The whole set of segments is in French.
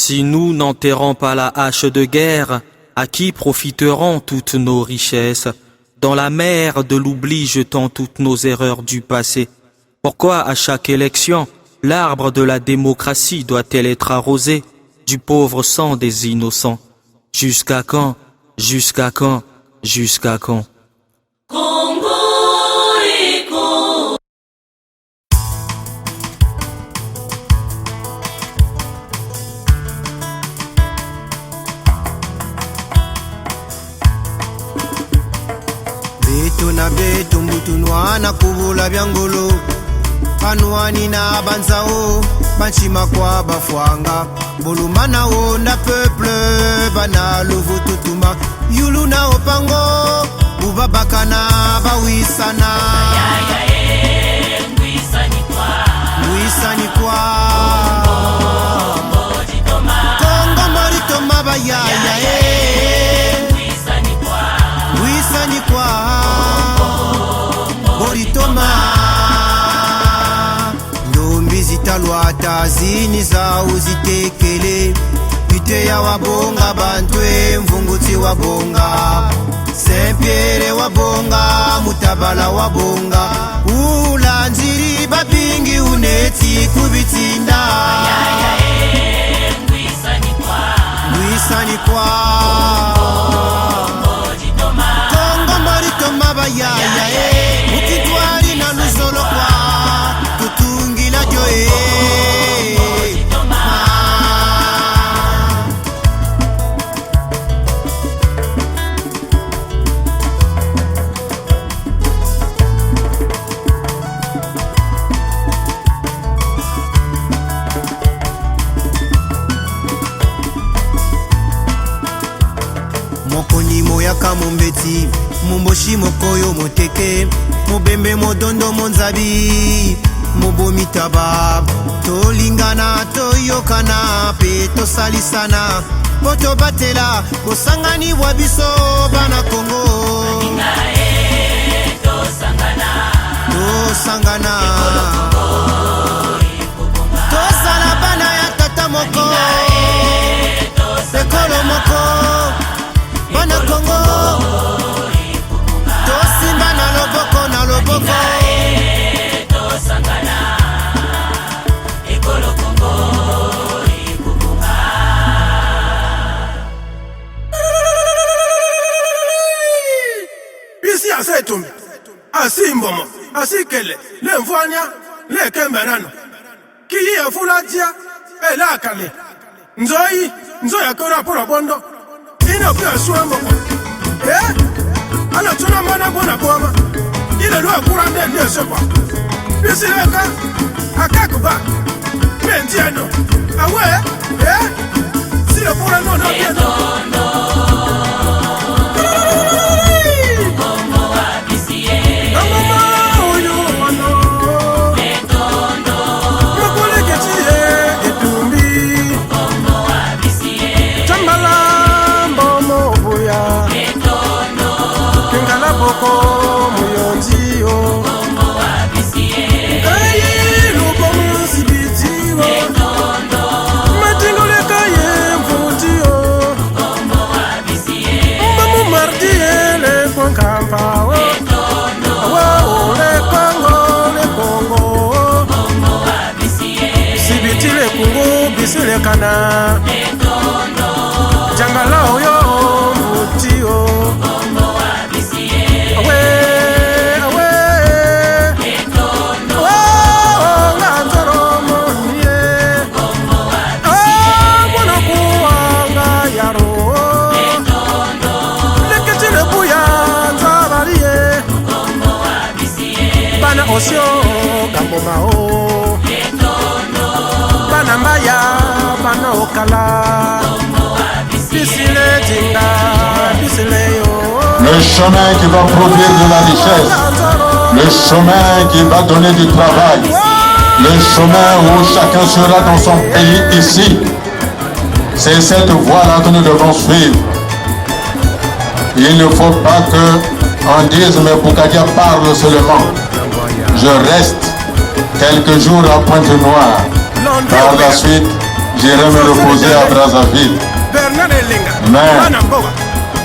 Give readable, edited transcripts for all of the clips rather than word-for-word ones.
Si nous n'enterrons pas la hache de guerre, à qui profiteront toutes nos richesses? Dans la mer de l'oubli jetons toutes nos erreurs du passé. Pourquoi à chaque élection, l'arbre de la démocratie doit-elle être arrosé du pauvre sang des innocents? Jusqu'à quand? Jusqu'à quand? Jusqu'à quand? Beto na beto mbutunwa na kubula byangolo Anwani na banzao Banchima kwa bafwanga Bolumana wonda peuple Bana luvu tutuma Yulu na opango Ubabakana bawisana Mwisa ni kwa Kongo moritoma bayaya Mwisa ni kwa Moritoma Ndombi zitalwa tazini za uzitekele Pite ya wabonga bantwe mvunguti wabonga Saint-Pierre wabonga mutabala wabonga Ulanziri babingi uneti kubitinda Mwisa ni kwa Kongo moritoma bayaya Mukitwari na nuzolo kwa Tutungila joe Mokoni moyaka mombeti Momboshi mokoyo moteke Mobembe modondo monzabi Mobomi taba Tolingana toyokana Pe tosalisana Poto batela Kosangani wabiso bana Kongo Tosangana Tosala bana ya tata moko Ekolo moko Bana Kongo Tosimba na loboko na loboko Ekolo Kongo Bisi asetumbi Asimbomo Asikele Le mvwanya Le kemberano Kiyi efulatia Elakale Nzoi Nzoya kora pura bondo Ina pia suambo Ala tuna mana bona boma Ile lua kurande ndiye sopa Bisi leka Akakuba Mentiano Awe Sile pura no na bieno Kana Jangala oyo mutio Awe awe Ngantoro monye Mwana kuwanga yaro Leketile buya nzabalie Bana osyo gambo mao Bana mbaya Bana okala Bisile tinga Bisile yo Le chemin qui va produire de la richesse, le chemin qui va donner du travail, le chemin où chacun sera dans son pays ici. C'est cette voie-là que nous devons suivre. Il ne faut pas qu'on dise mais Boukadia parle seulement. Je reste quelques jours à Pointe-Noire. Par la suite, j'irai me reposer à Brazzaville. Mais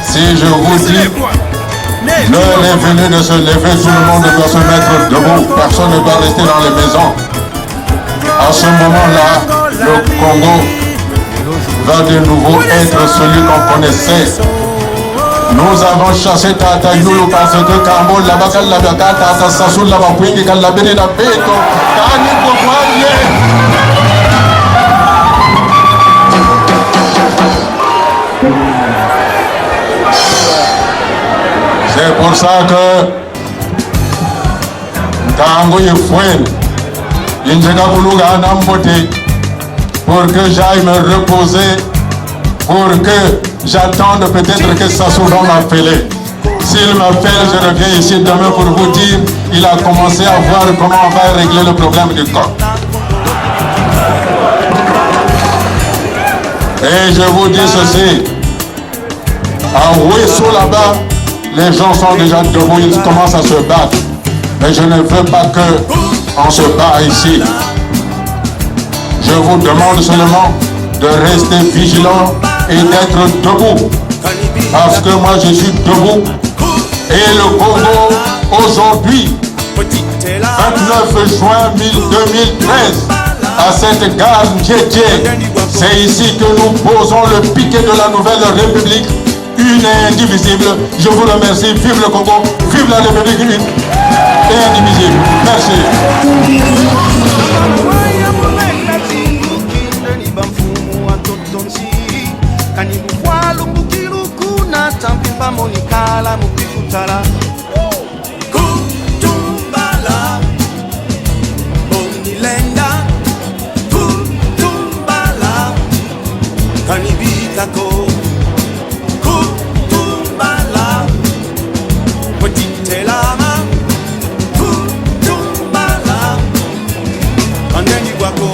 si je vous dis, l'heure est venue de se lever, tout le monde doit se mettre debout, personne ne doit rester dans les maisons. À ce moment-là, le Congo va de nouveau être celui qu'on connaissait. Nous avons chassé Tata Yulu parce que Kambo, la Bakal, la Bakata, Tata Sassou, la Bakwingi, la Beni, la Beto, Tani Kokwaye. C'est pour ça que Kango Yefouine, Injeka Kuluga Nambote, pour que j'aille me reposer, pour que j'attende peut-être que Sassou va m'appeler. S'il m'appelle, je reviens ici demain pour vous dire, il a commencé à voir comment on va régler le problème du corps. Et je vous dis ceci, à Ouessou là-bas, les gens sont déjà debout, ils commencent à se battre. Mais je ne veux pas qu'on se bat ici. Je vous demande seulement de rester vigilant et d'être debout. Parce que moi je suis debout. Et le Congo, aujourd'hui, 29 juin 2013, à cette gare Djedje, c'est ici que nous posons le piquet de la nouvelle République, une et indivisible. Je vous remercie. Vive le Congo, vive la République une et indivisible. Merci. Kutumbala, Bonilenda, Kutumbala, Kanibitako, Kutumbala, Potitelama, Kutumbala, Andeniguako.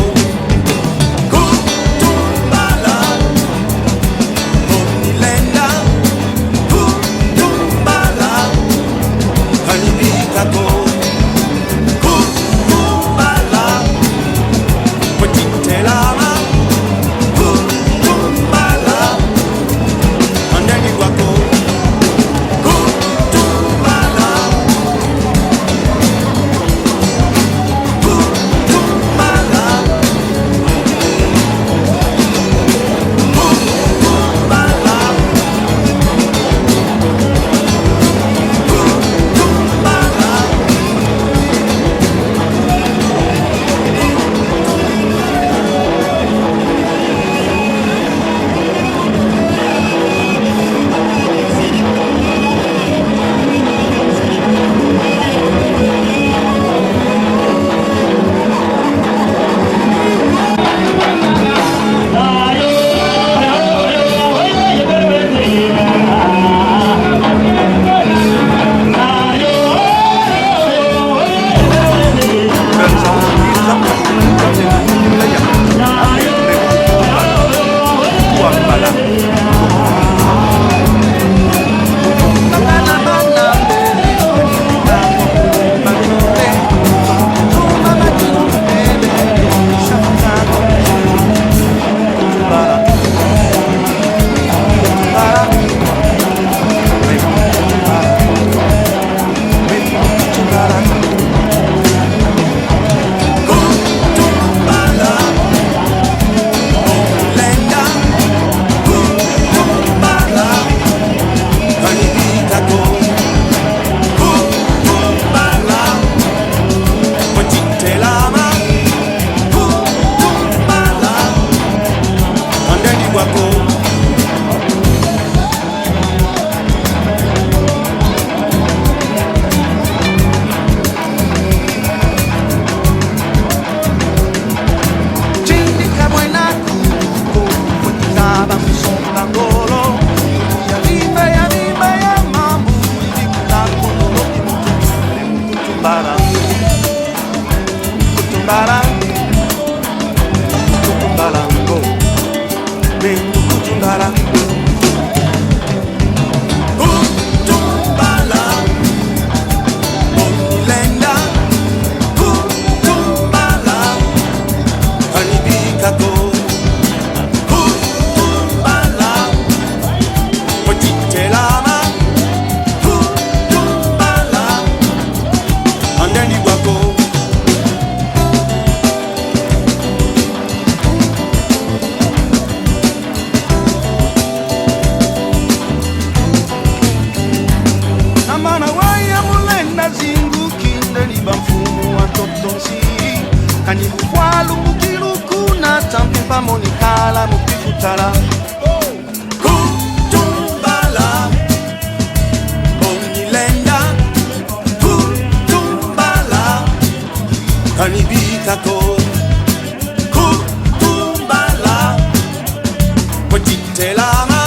Potitelama,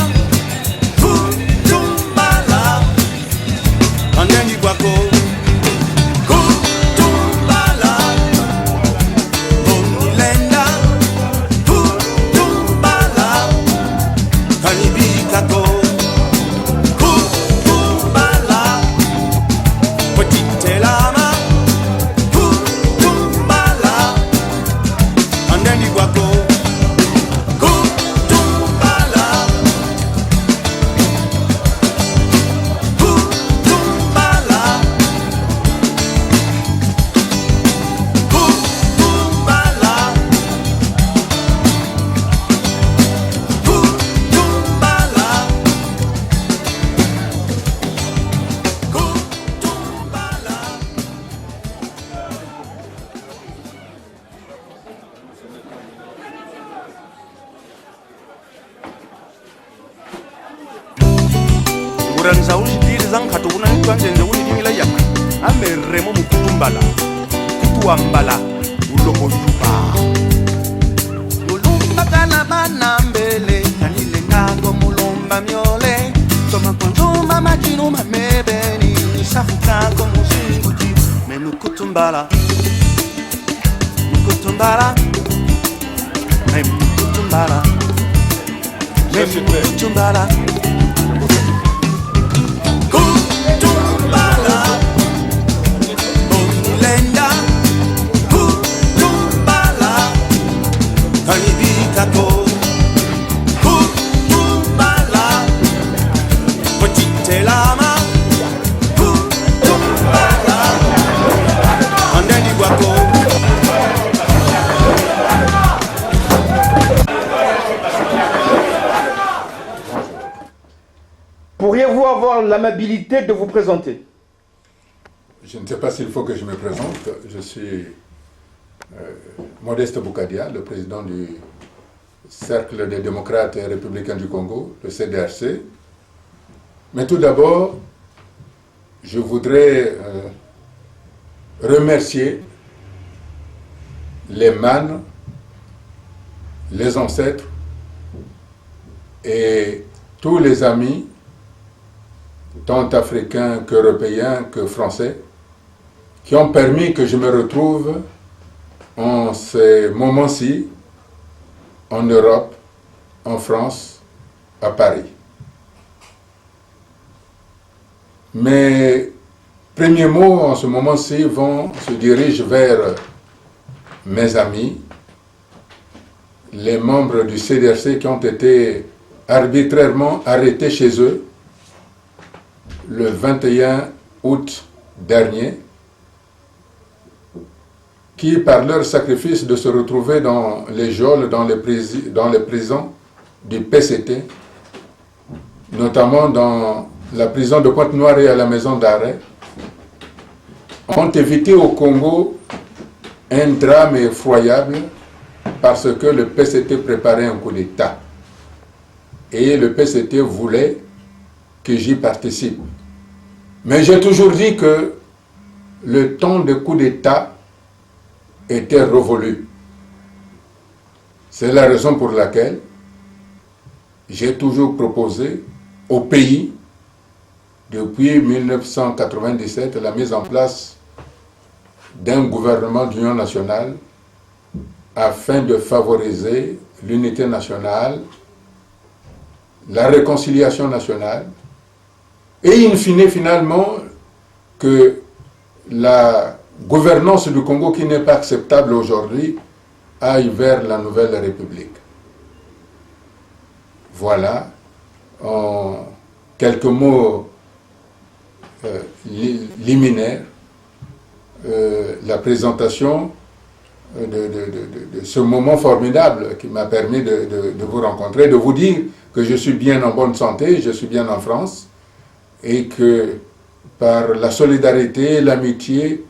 kutumbala, andeni kwako, kutumbala, bonilenda, kutumbala, kanibikako, kutumbala, potitelama, kutumbala, andeni kwako. Uranisa ulidiri zangkhato unanitwa njenje ulidimila yakha ameremo mukutumbala kutuambala ulokoyuba mulumba kana banambele kanile ngako mulumba myole toma kwanzuma majinu mamebeni nisafukako musinguti memukutumbala mukutumbala memukutumbala memukutumbala Pourriez-vous avoir l'amabilité de vous présenter? Je ne sais pas s'il faut que je me présente. Je suis Modeste Boukadia, le président du Cercle des démocrates et républicains du Congo, le CDRC. Mais tout d'abord, je voudrais remercier les mânes, les ancêtres et tous les amis, tant africains qu'européens que français, qui ont permis que je me retrouve en ces moments-ci en Europe, en France, à Paris. Mes premiers mots en ce moment-ci se dirigent vers mes amis, les membres du CDRC qui ont été arbitrairement arrêtés chez eux le 21 août dernier, qui, par leur sacrifice de se retrouver dans les geôles, dans les prisons du PCT, notamment dans la prison de Pointe-Noire et à la maison d'arrêt, ont évité au Congo un drame effroyable parce que le PCT préparait un coup d'État. Et le PCT voulait que j'y participe. Mais j'ai toujours dit que le temps de coup d'État était révolu. C'est la raison pour laquelle j'ai toujours proposé au pays, depuis 1997, la mise en place d'un gouvernement d'union nationale afin de favoriser l'unité nationale, la réconciliation nationale, et in fine, finalement, que la gouvernance du Congo, qui n'est pas acceptable aujourd'hui, aille vers la nouvelle République. Voilà, en quelques mots liminaires, la présentation de ce moment formidable qui m'a permis de vous rencontrer, de vous dire que je suis bien en bonne santé, je suis bien en France, et que par la solidarité, l'amitié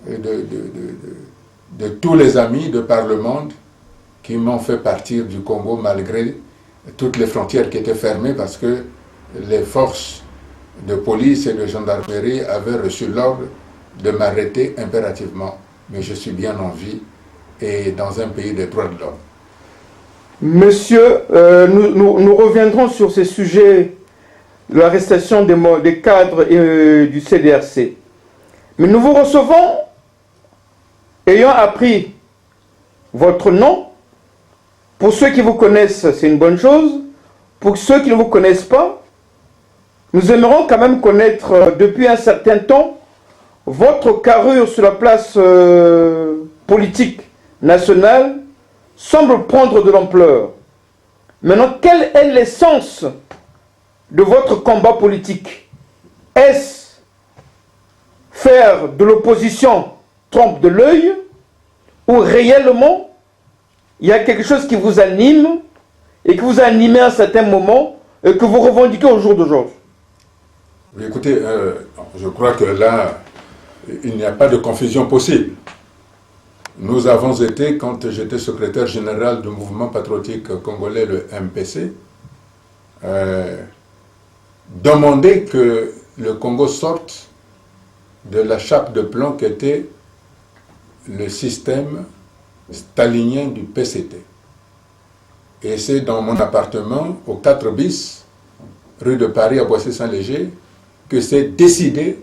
de tous les amis de par le monde qui m'ont fait partir du Congo malgré toutes les frontières qui étaient fermées parce que les forces de police et de gendarmerie avaient reçu l'ordre de m'arrêter impérativement. Mais je suis bien en vie et dans un pays des droits de l'homme. Monsieur, nous reviendrons sur ces sujets de l'arrestation des cadres du CDRC. Mais nous vous recevons, ayant appris votre nom. Pour ceux qui vous connaissent, c'est une bonne chose. Pour ceux qui ne vous connaissent pas, nous aimerons quand même connaître depuis un certain temps votre carrure sur la place politique nationale semble prendre de l'ampleur. Maintenant, quel est l'essence de votre combat politique? Est-ce faire de l'opposition trompe de l'œil ou réellement il y a quelque chose qui vous anime et que vous animez à un certain moment et que vous revendiquez au jour d'aujourd'hui? Écoutez, je crois que là, il n'y a pas de confusion possible. Nous avons été, quand j'étais secrétaire général du mouvement patriotique congolais, le MPC, demander que le Congo sorte de la chape de plomb qu'était le système stalinien du PCT. Et c'est dans mon appartement, au 4 bis, rue de Paris à Boissy-Saint-Léger, que s'est décidé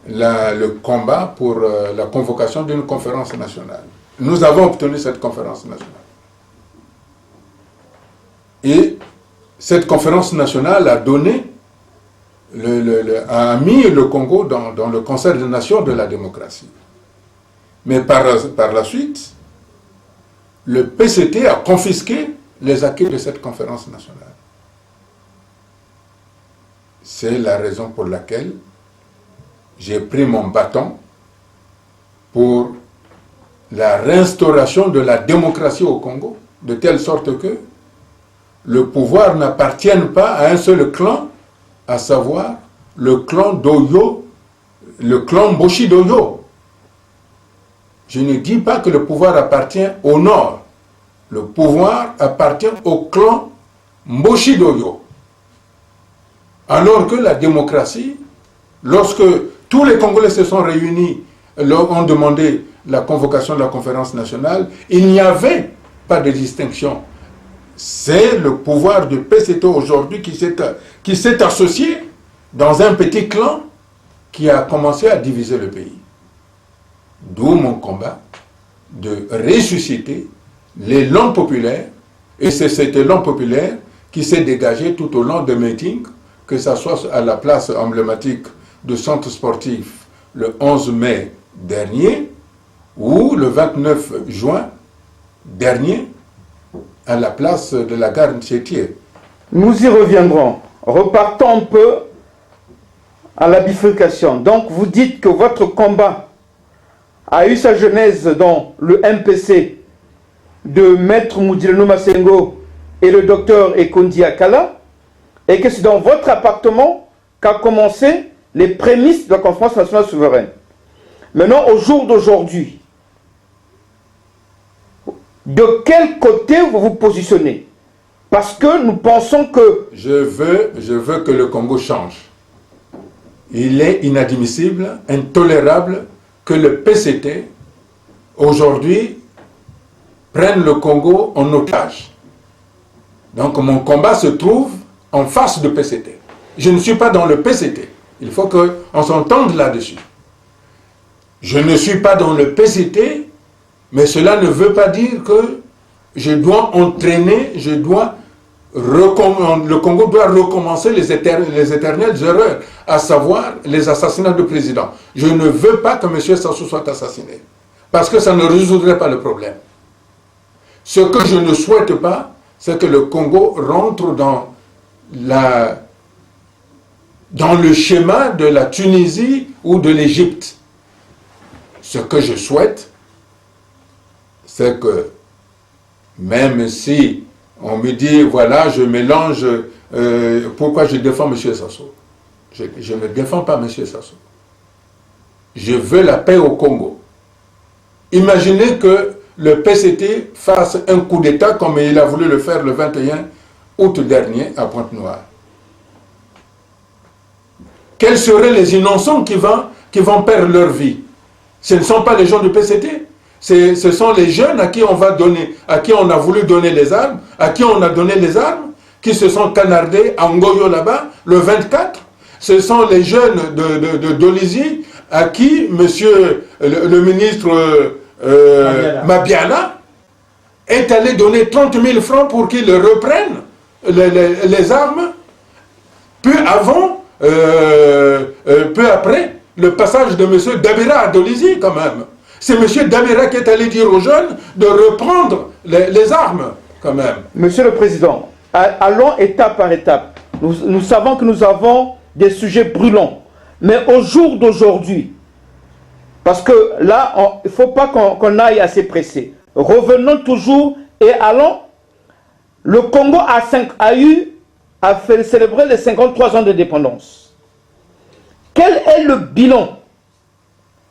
le combat pour la convocation d'une conférence nationale. Nous avons obtenu cette conférence nationale. Et cette conférence nationale a donné, a mis le Congo dans le concert des nations de la démocratie. Mais par la suite, le PCT a confisqué les acquis de cette conférence nationale. C'est la raison pour laquelle j'ai pris mon bâton pour la réinstauration de la démocratie au Congo, de telle sorte que le pouvoir n'appartienne pas à un seul clan, à savoir le clan d'Oyo, le clan Mboshi d'Oyo. Je ne dis pas que le pouvoir appartient au nord. Le pouvoir appartient au clan Mboshi d'Oyo. Alors que la démocratie, lorsque tous les Congolais se sont réunis, ont demandé la convocation de la conférence nationale, il n'y avait pas de distinction. C'est le pouvoir du PCT aujourd'hui qui s'est associé dans un petit clan qui a commencé à diviser le pays. D'où mon combat de ressusciter l'élan populaire, et c'est cet élan populaire qui s'est dégagé tout au long des meetings, que ce soit à la place emblématique du centre sportif le 11 mai dernier ou le 29 juin dernier à la place de la gare Tchétier. Nous y reviendrons. Repartons un peu à la bifurcation. Donc vous dites que votre combat a eu sa genèse dans le MPC de Maître Moudileno Masengo et le docteur Ekondi Akala, et que c'est dans votre appartement qu'a commencé les prémices de la conférence nationale souveraine. Maintenant, au jour d'aujourd'hui, de quel côté vous vous positionnez? Parce que nous pensons que... Je veux que le Congo change. Il est inadmissible, intolérable que le PCT, aujourd'hui, prenne le Congo en otage. Donc mon combat se trouve en face du PCT. Je ne suis pas dans le PCT. Il faut qu'on s'entende là-dessus. Je ne suis pas dans le PCT, mais cela ne veut pas dire que je dois entraîner, le Congo doit recommencer les éternelles erreurs, à savoir les assassinats de président. Je ne veux pas que M. Sassou soit assassiné, parce que ça ne résoudrait pas le problème. Ce que je ne souhaite pas, c'est que le Congo rentre dans le schéma de la Tunisie ou de l'Égypte. Ce que je souhaite, c'est que même si on me dit, voilà, je mélange, pourquoi je défends M. Sassou? Je ne défends pas M. Sassou. Je veux la paix au Congo. Imaginez que le PCT fasse un coup d'État comme il a voulu le faire le 21 août dernier à Pointe-Noire. Quels seraient les innocents qui vont perdre leur vie? Ce ne sont pas les gens du PCT. Ce sont les jeunes à qui on va donner, à qui on a voulu donner les armes, à qui on a donné les armes, qui se sont canardés à Ngoyo là-bas, le 24. Ce sont les jeunes de Dolisie à qui monsieur le ministre Mabiala est allé donner 30 000 francs pour qu'ils reprennent les armes peu après le passage de monsieur Dabira à Dolisie quand même. C'est monsieur Dabira qui est allé dire aux jeunes de reprendre les armes quand même. Monsieur le Président, allons étape par étape. Nous savons que nous avons des sujets brûlants. Mais au jour d'aujourd'hui, parce que là, il ne faut pas qu'on aille assez pressé. Revenons toujours et allons. Le Congo a fait célébrer les 53 ans d'indépendance. Quel est le bilan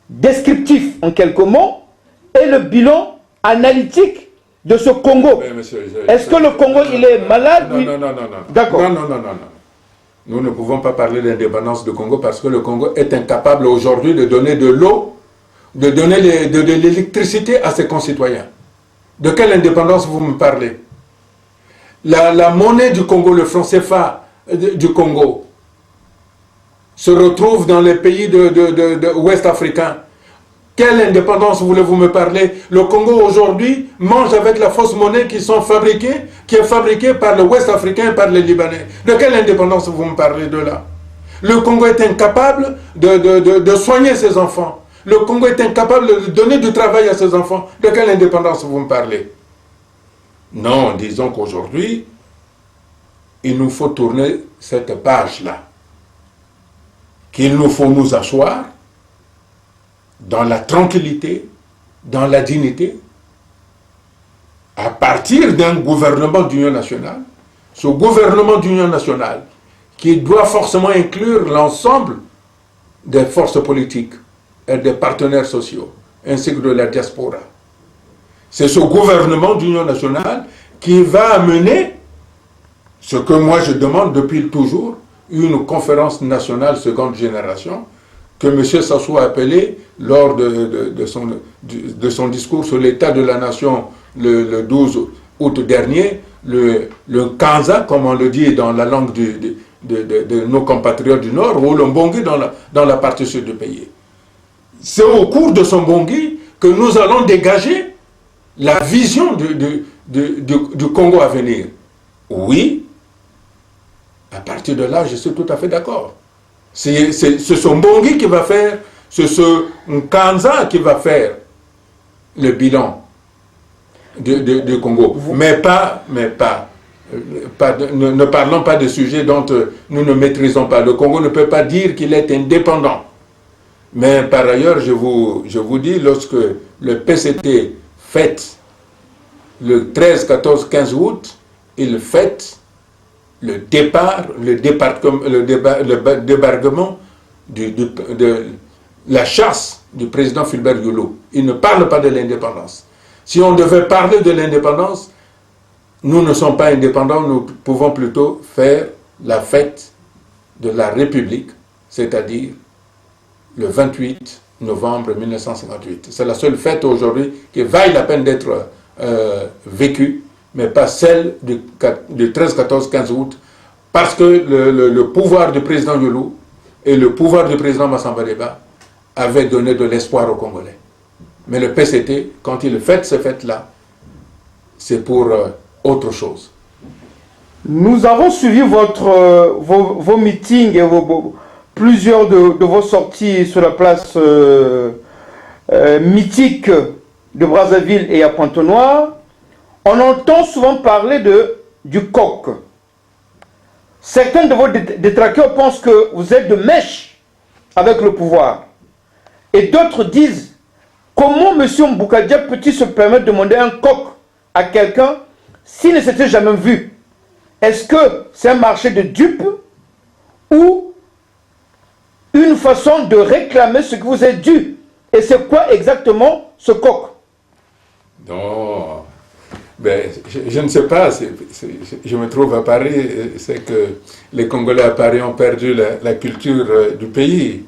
descriptif en quelques mots et le bilan analytique de ce Congo? Est-ce que le Congo, il est malade? Non. D'accord. Non. Nous ne pouvons pas parler d'indépendance du Congo parce que le Congo est incapable aujourd'hui de donner de l'eau, de donner de l'électricité à ses concitoyens. De quelle indépendance vous me parlez? La monnaie du Congo, le franc CFA du Congo, se retrouve dans les pays de ouest africains. Quelle indépendance voulez-vous me parler? Le Congo aujourd'hui mange avec la fausse monnaie qui est fabriquée par le ouest africain et par les Libanais. De quelle indépendance vous me parlez de là? Le Congo est incapable de soigner ses enfants. Le Congo est incapable de donner du travail à ses enfants. De quelle indépendance vous me parlez? Non, disons qu'aujourd'hui, il nous faut tourner cette page-là. Qu'il nous faut nous asseoir dans la tranquillité, dans la dignité, à partir d'un gouvernement d'union nationale. Ce gouvernement d'union nationale qui doit forcément inclure l'ensemble des forces politiques et des partenaires sociaux, ainsi que de la diaspora. C'est ce gouvernement d'union nationale qui va amener ce que moi je demande depuis toujours, une conférence nationale seconde génération, que M. Sassou a appelé lors de son discours sur l'état de la nation le 12 août dernier, le Kanza, comme on le dit dans la langue de nos compatriotes du Nord, ou le Mbongi dans la partie sud du pays. C'est au cours de son Mbongi que nous allons dégager la vision du Congo à venir. Oui, à partir de là, je suis tout à fait d'accord. C'est ce Mbongi qui va faire, c'est ce Nkanza qui va faire le bilan du Congo. Mais ne parlons pas de sujets dont nous ne maîtrisons pas. Le Congo ne peut pas dire qu'il est indépendant. Mais par ailleurs, je vous dis, lorsque le PCT fête le 13, 14, 15 août, il fête le débarquement de la chasse du président Fulbert Yolo. Il ne parle pas de l'indépendance. Si on devait parler de l'indépendance, nous ne sommes pas indépendants, nous pouvons plutôt faire la fête de la République, c'est-à-dire le 28 novembre 1958. C'est la seule fête aujourd'hui qui vaille la peine d'être vécue, mais pas celle du 13, 14, 15 août, parce que le pouvoir du président Yolo et le pouvoir du président Massamba Deba avaient donné de l'espoir aux Congolais. Mais le PCT, quand il fête ces fêtes-là, c'est pour autre chose. Nous avons suivi vos meetings et plusieurs de vos sorties sur la place mythique de Brazzaville et à Pointe-Noire. On entend souvent parler du coq. Certains de vos détracteurs pensent que vous êtes de mèche avec le pouvoir. Et d'autres disent, comment M. Mboukadia peut-il se permettre de demander un coq à quelqu'un s'il ne s'était jamais vu? Est-ce que c'est un marché de dupes ou une façon de réclamer ce que vous êtes dû? Et c'est quoi exactement ce coq? Non, ben, je ne sais pas, je me trouve à Paris, c'est que les Congolais à Paris ont perdu la culture du pays.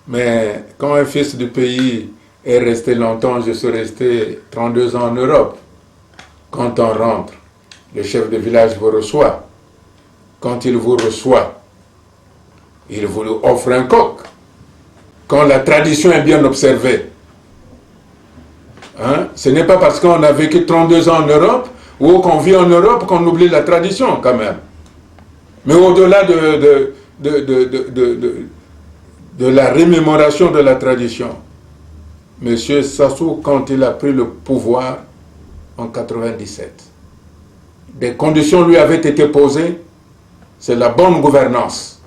Mais quand un fils du pays est resté longtemps, je suis resté 32 ans en Europe. Quand on rentre, le chef de village vous reçoit. Quand il vous reçoit, il vous offre un coq. Quand la tradition est bien observée, hein, ce n'est pas parce qu'on a vécu 32 ans en Europe ou qu'on vit en Europe qu'on oublie la tradition quand même. Mais au-delà de la remémoration de la tradition, M. Sassou, quand il a pris le pouvoir en 1997, des conditions lui avaient été posées, c'est la bonne gouvernance.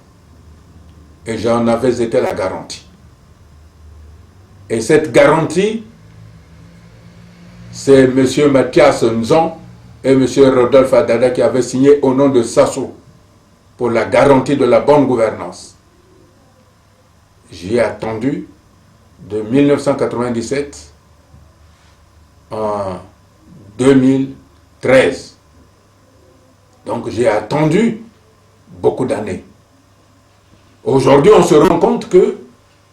Et j'en avais été la garantie. Et cette garantie, c'est M. Mathias Nzon et M. Rodolphe Adada qui avaient signé au nom de Sassou pour la garantie de la bonne gouvernance. J'y ai attendu de 1997 en 2013. Donc j'ai attendu beaucoup d'années. Aujourd'hui, on se rend compte que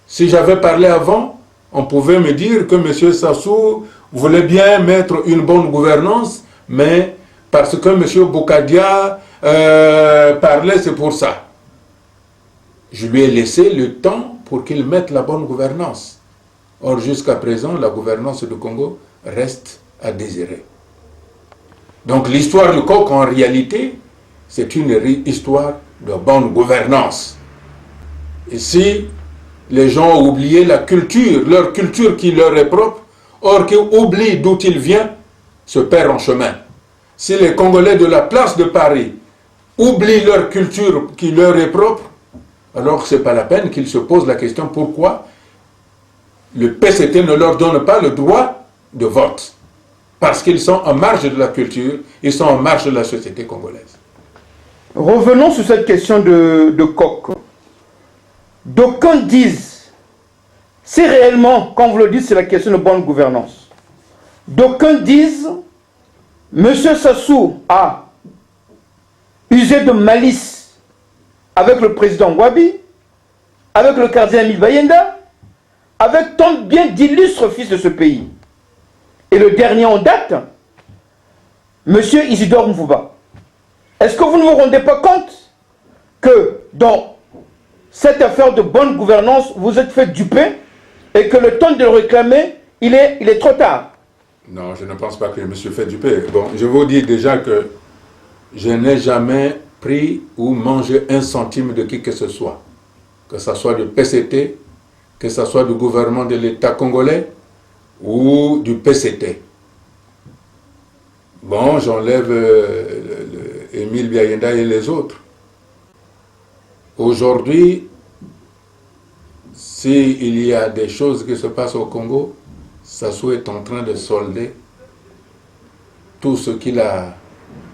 si j'avais parlé avant, on pouvait me dire que M. Sassou voulait bien mettre une bonne gouvernance, mais parce que M. Boukadia parlait, c'est pour ça. Je lui ai laissé le temps pour qu'il mette la bonne gouvernance. Or, jusqu'à présent, la gouvernance du Congo reste à désirer. Donc, l'histoire du coq, en réalité, c'est une histoire de bonne gouvernance. Et si les gens ont oublié la culture, leur culture qui leur est propre, or qu'ils oublient d'où ils viennent, se perdent en chemin. Si les Congolais de la place de Paris oublient leur culture qui leur est propre, alors ce n'est pas la peine qu'ils se posent la question pourquoi le PCT ne leur donne pas le droit de vote. Parce qu'ils sont en marge de la culture, ils sont en marge de la société congolaise. Revenons sur cette question de coq. D'aucuns disent, c'est réellement, quand vous le dites, c'est la question de bonne gouvernance. D'aucuns disent, M. Sassou a usé de malice avec le président Wabi, avec le cardinal Emile Bayenda, avec tant bien d'illustres fils de ce pays. Et le dernier en date, M. Isidore Mvouba. Est-ce que vous ne vous rendez pas compte que dans cette affaire de bonne gouvernance, vous êtes fait duper et que le temps de le réclamer, il est trop tard? Non, je ne pense pas que je me suis fait duper. Bon, je vous dis déjà que je n'ai jamais pris ou mangé un centime de qui que ce soit. Que ce soit du PCT, que ce soit du gouvernement de l'État congolais ou du PCT. Bon, j'enlève Emile Bayenda et les autres. Aujourd'hui, s'il y a des choses qui se passent au Congo, Sassou est en train de solder tout ce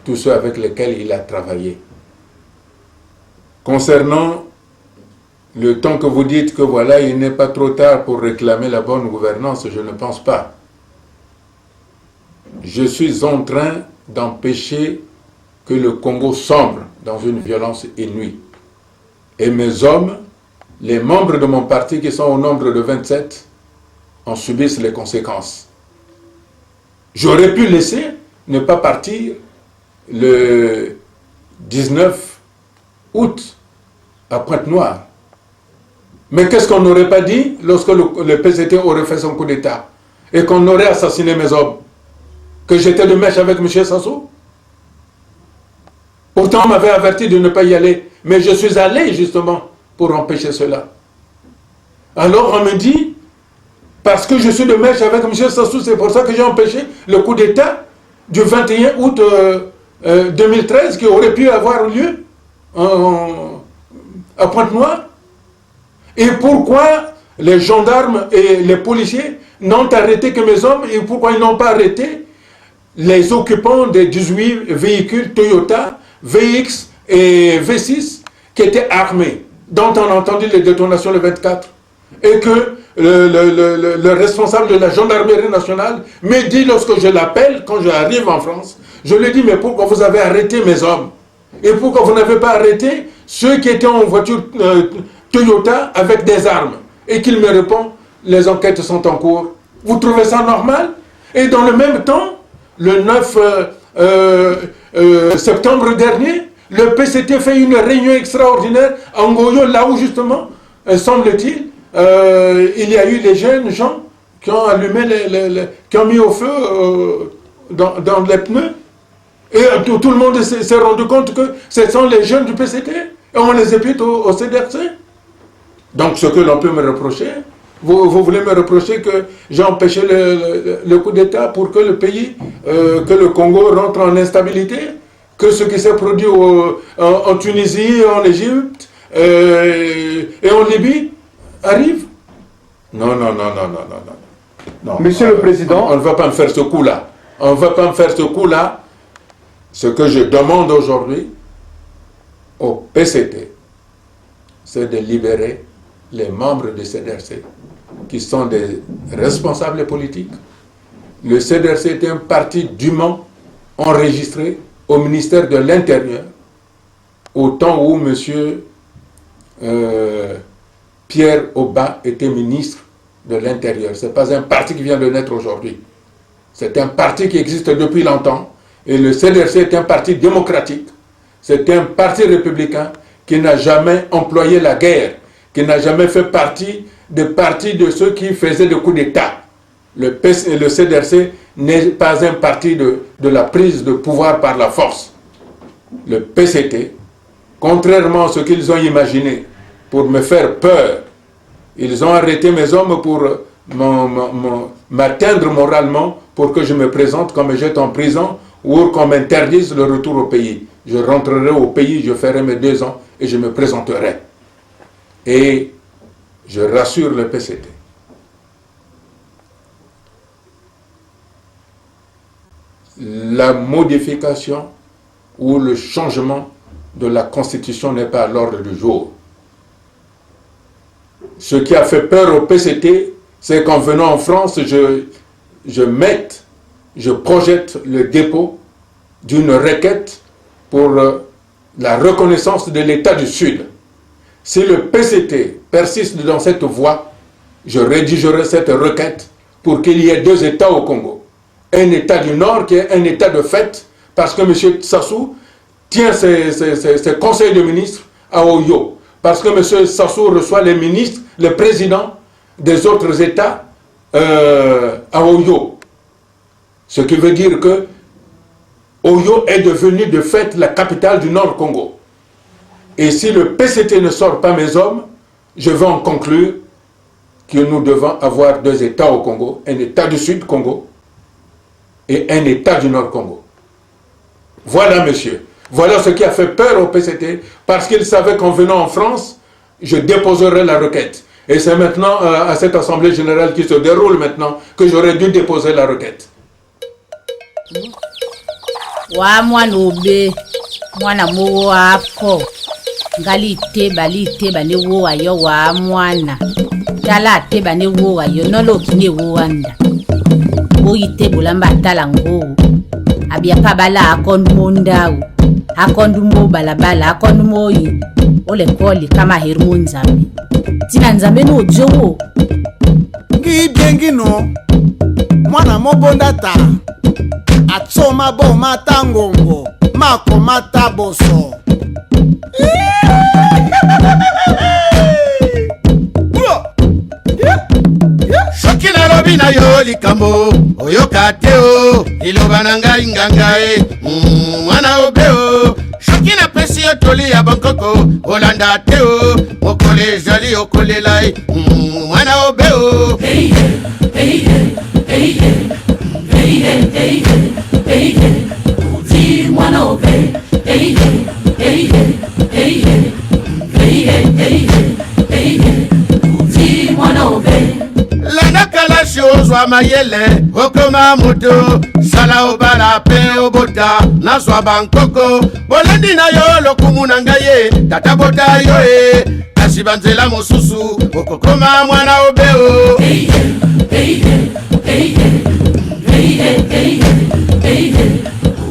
tous ceux avec lesquels il a travaillé. Concernant le temps que vous dites que voilà, il n'est pas trop tard pour réclamer la bonne gouvernance, je ne pense pas. Je suis en train d'empêcher que le Congo sombre dans une violence inouïe. Et mes hommes, les membres de mon parti qui sont au nombre de 27, en subissent les conséquences. J'aurais pu laisser ne pas partir le 19 août à Pointe-Noire. Mais qu'est-ce qu'on n'aurait pas dit lorsque le PCT aurait fait son coup d'État et qu'on aurait assassiné mes hommes? Que j'étais de mèche avec M. Sassou? Pourtant, on m'avait averti de ne pas y aller. Mais je suis allé justement pour empêcher cela. Alors on me dit, parce que je suis de mèche avec M. Sassou, c'est pour ça que j'ai empêché le coup d'État du 21 août 2013 qui aurait pu avoir lieu à Pointe-Noire. Et pourquoi les gendarmes et les policiers n'ont arrêté que mes hommes et pourquoi ils n'ont pas arrêté les occupants des 18 véhicules Toyota, VX et V6 qui étaient armés, dont on a entendu les détonations le 24, et que le responsable de la gendarmerie nationale me dit lorsque je l'appelle, quand j'arrive en France, je lui dis mais pourquoi vous avez arrêté mes hommes? Et pourquoi vous n'avez pas arrêté ceux qui étaient en voiture Toyota avec des armes? Et qu'il me répond, les enquêtes sont en cours Vous trouvez ça normal? Et dans le même temps, le 9 septembre dernier, le PCT fait une réunion extraordinaire à Ngoyo, là où justement, semble-t-il, il y a eu les jeunes gens qui ont allumé, qui ont mis au feu dans les pneus. Et tout le monde s'est rendu compte que ce sont les jeunes du PCT. Et on les impute au CDRC. Donc ce que l'on peut me reprocher, vous voulez me reprocher que j'ai empêché le coup d'État pour que le pays, que le Congo rentre en instabilité, que ce qui s'est produit en Tunisie, en Égypte et en Libye arrive? Non. Monsieur le Président. On ne va pas me faire ce coup-là. On ne va pas me faire ce coup-là. Ce que je demande aujourd'hui au PCT, c'est de libérer les membres du CDRC qui sont des responsables politiques. Le CDRC est un parti dûment enregistré au ministère de l'Intérieur au temps où M. Pierre Oba était ministre de l'Intérieur. Ce n'est pas un parti qui vient de naître aujourd'hui. C'est un parti qui existe depuis longtemps. Et le CDRC est un parti démocratique. C'est un parti républicain qui n'a jamais employé la guerre, qui n'a jamais fait partie de ceux qui faisaient des coups d'État. Le CDRC n'est pas un parti de la prise de pouvoir par la force. Le PCT, contrairement à ce qu'ils ont imaginé pour me faire peur, ils ont arrêté mes hommes pour m'atteindre moralement pour que je me présente, qu'on me jette en prison ou qu'on m'interdise le retour au pays. Je rentrerai au pays, je ferai mes 2 ans et je me présenterai. Et je rassure le PCT. La modification ou le changement de la Constitution n'est pas à l'ordre du jour. Ce qui a fait peur au PCT, c'est qu'en venant en France, je projette le dépôt d'une requête pour la reconnaissance de l'État du Sud. Si le PCT persiste dans cette voie, je rédigerai cette requête pour qu'il y ait 2 États au Congo. Un État du Nord qui est un État de fait, parce que M. Sassou tient ses conseils de ministres à Oyo. Parce que M. Sassou reçoit les ministres, les présidents des autres États à Oyo. Ce qui veut dire que Oyo est devenu de fait la capitale du Nord Congo. Et si le PCT ne sort pas mes hommes, je vais en conclure que nous devons avoir 2 États au Congo, un État du Sud Congo et un État du Nord Congo. Voilà, monsieur. Voilà ce qui a fait peur au PCT, parce qu'il savait qu'en venant en France, je déposerai la requête. Et c'est maintenant à cette Assemblée Générale qui se déroule maintenant que j'aurais dû déposer la requête. Wa mwana obe mwana mo wapho ngaliteba ne wo ayo wa mwana tala teba ne wo ayo noloki ne wo wanda oyitebola mbatala ngo abia pabala akondu mondawu akondu mo balabala akondu moyi ole koli kama hermo nzambe tina nzambe no jowo ngibengi no mwana mobonda ta atsoma bo mata ngongo mako mata boso Shokina robina yo likambo oyoka teo ilobana ngai ngangae mwana obeo Shokina pesi yo toli ya bankoko olanda teo mokole jali okolelai mwana obeo hey hey hey hey hey uti mwana obe hey hey hey hey uti mwana obe landa kalashi ozwa mayele okoma moto sala obala pe obota nazwa bankoko bolendi na yo lokumu na ngaye tata bota yo kasi banzela mosusu okokoma mwana obeo hey hey hey hey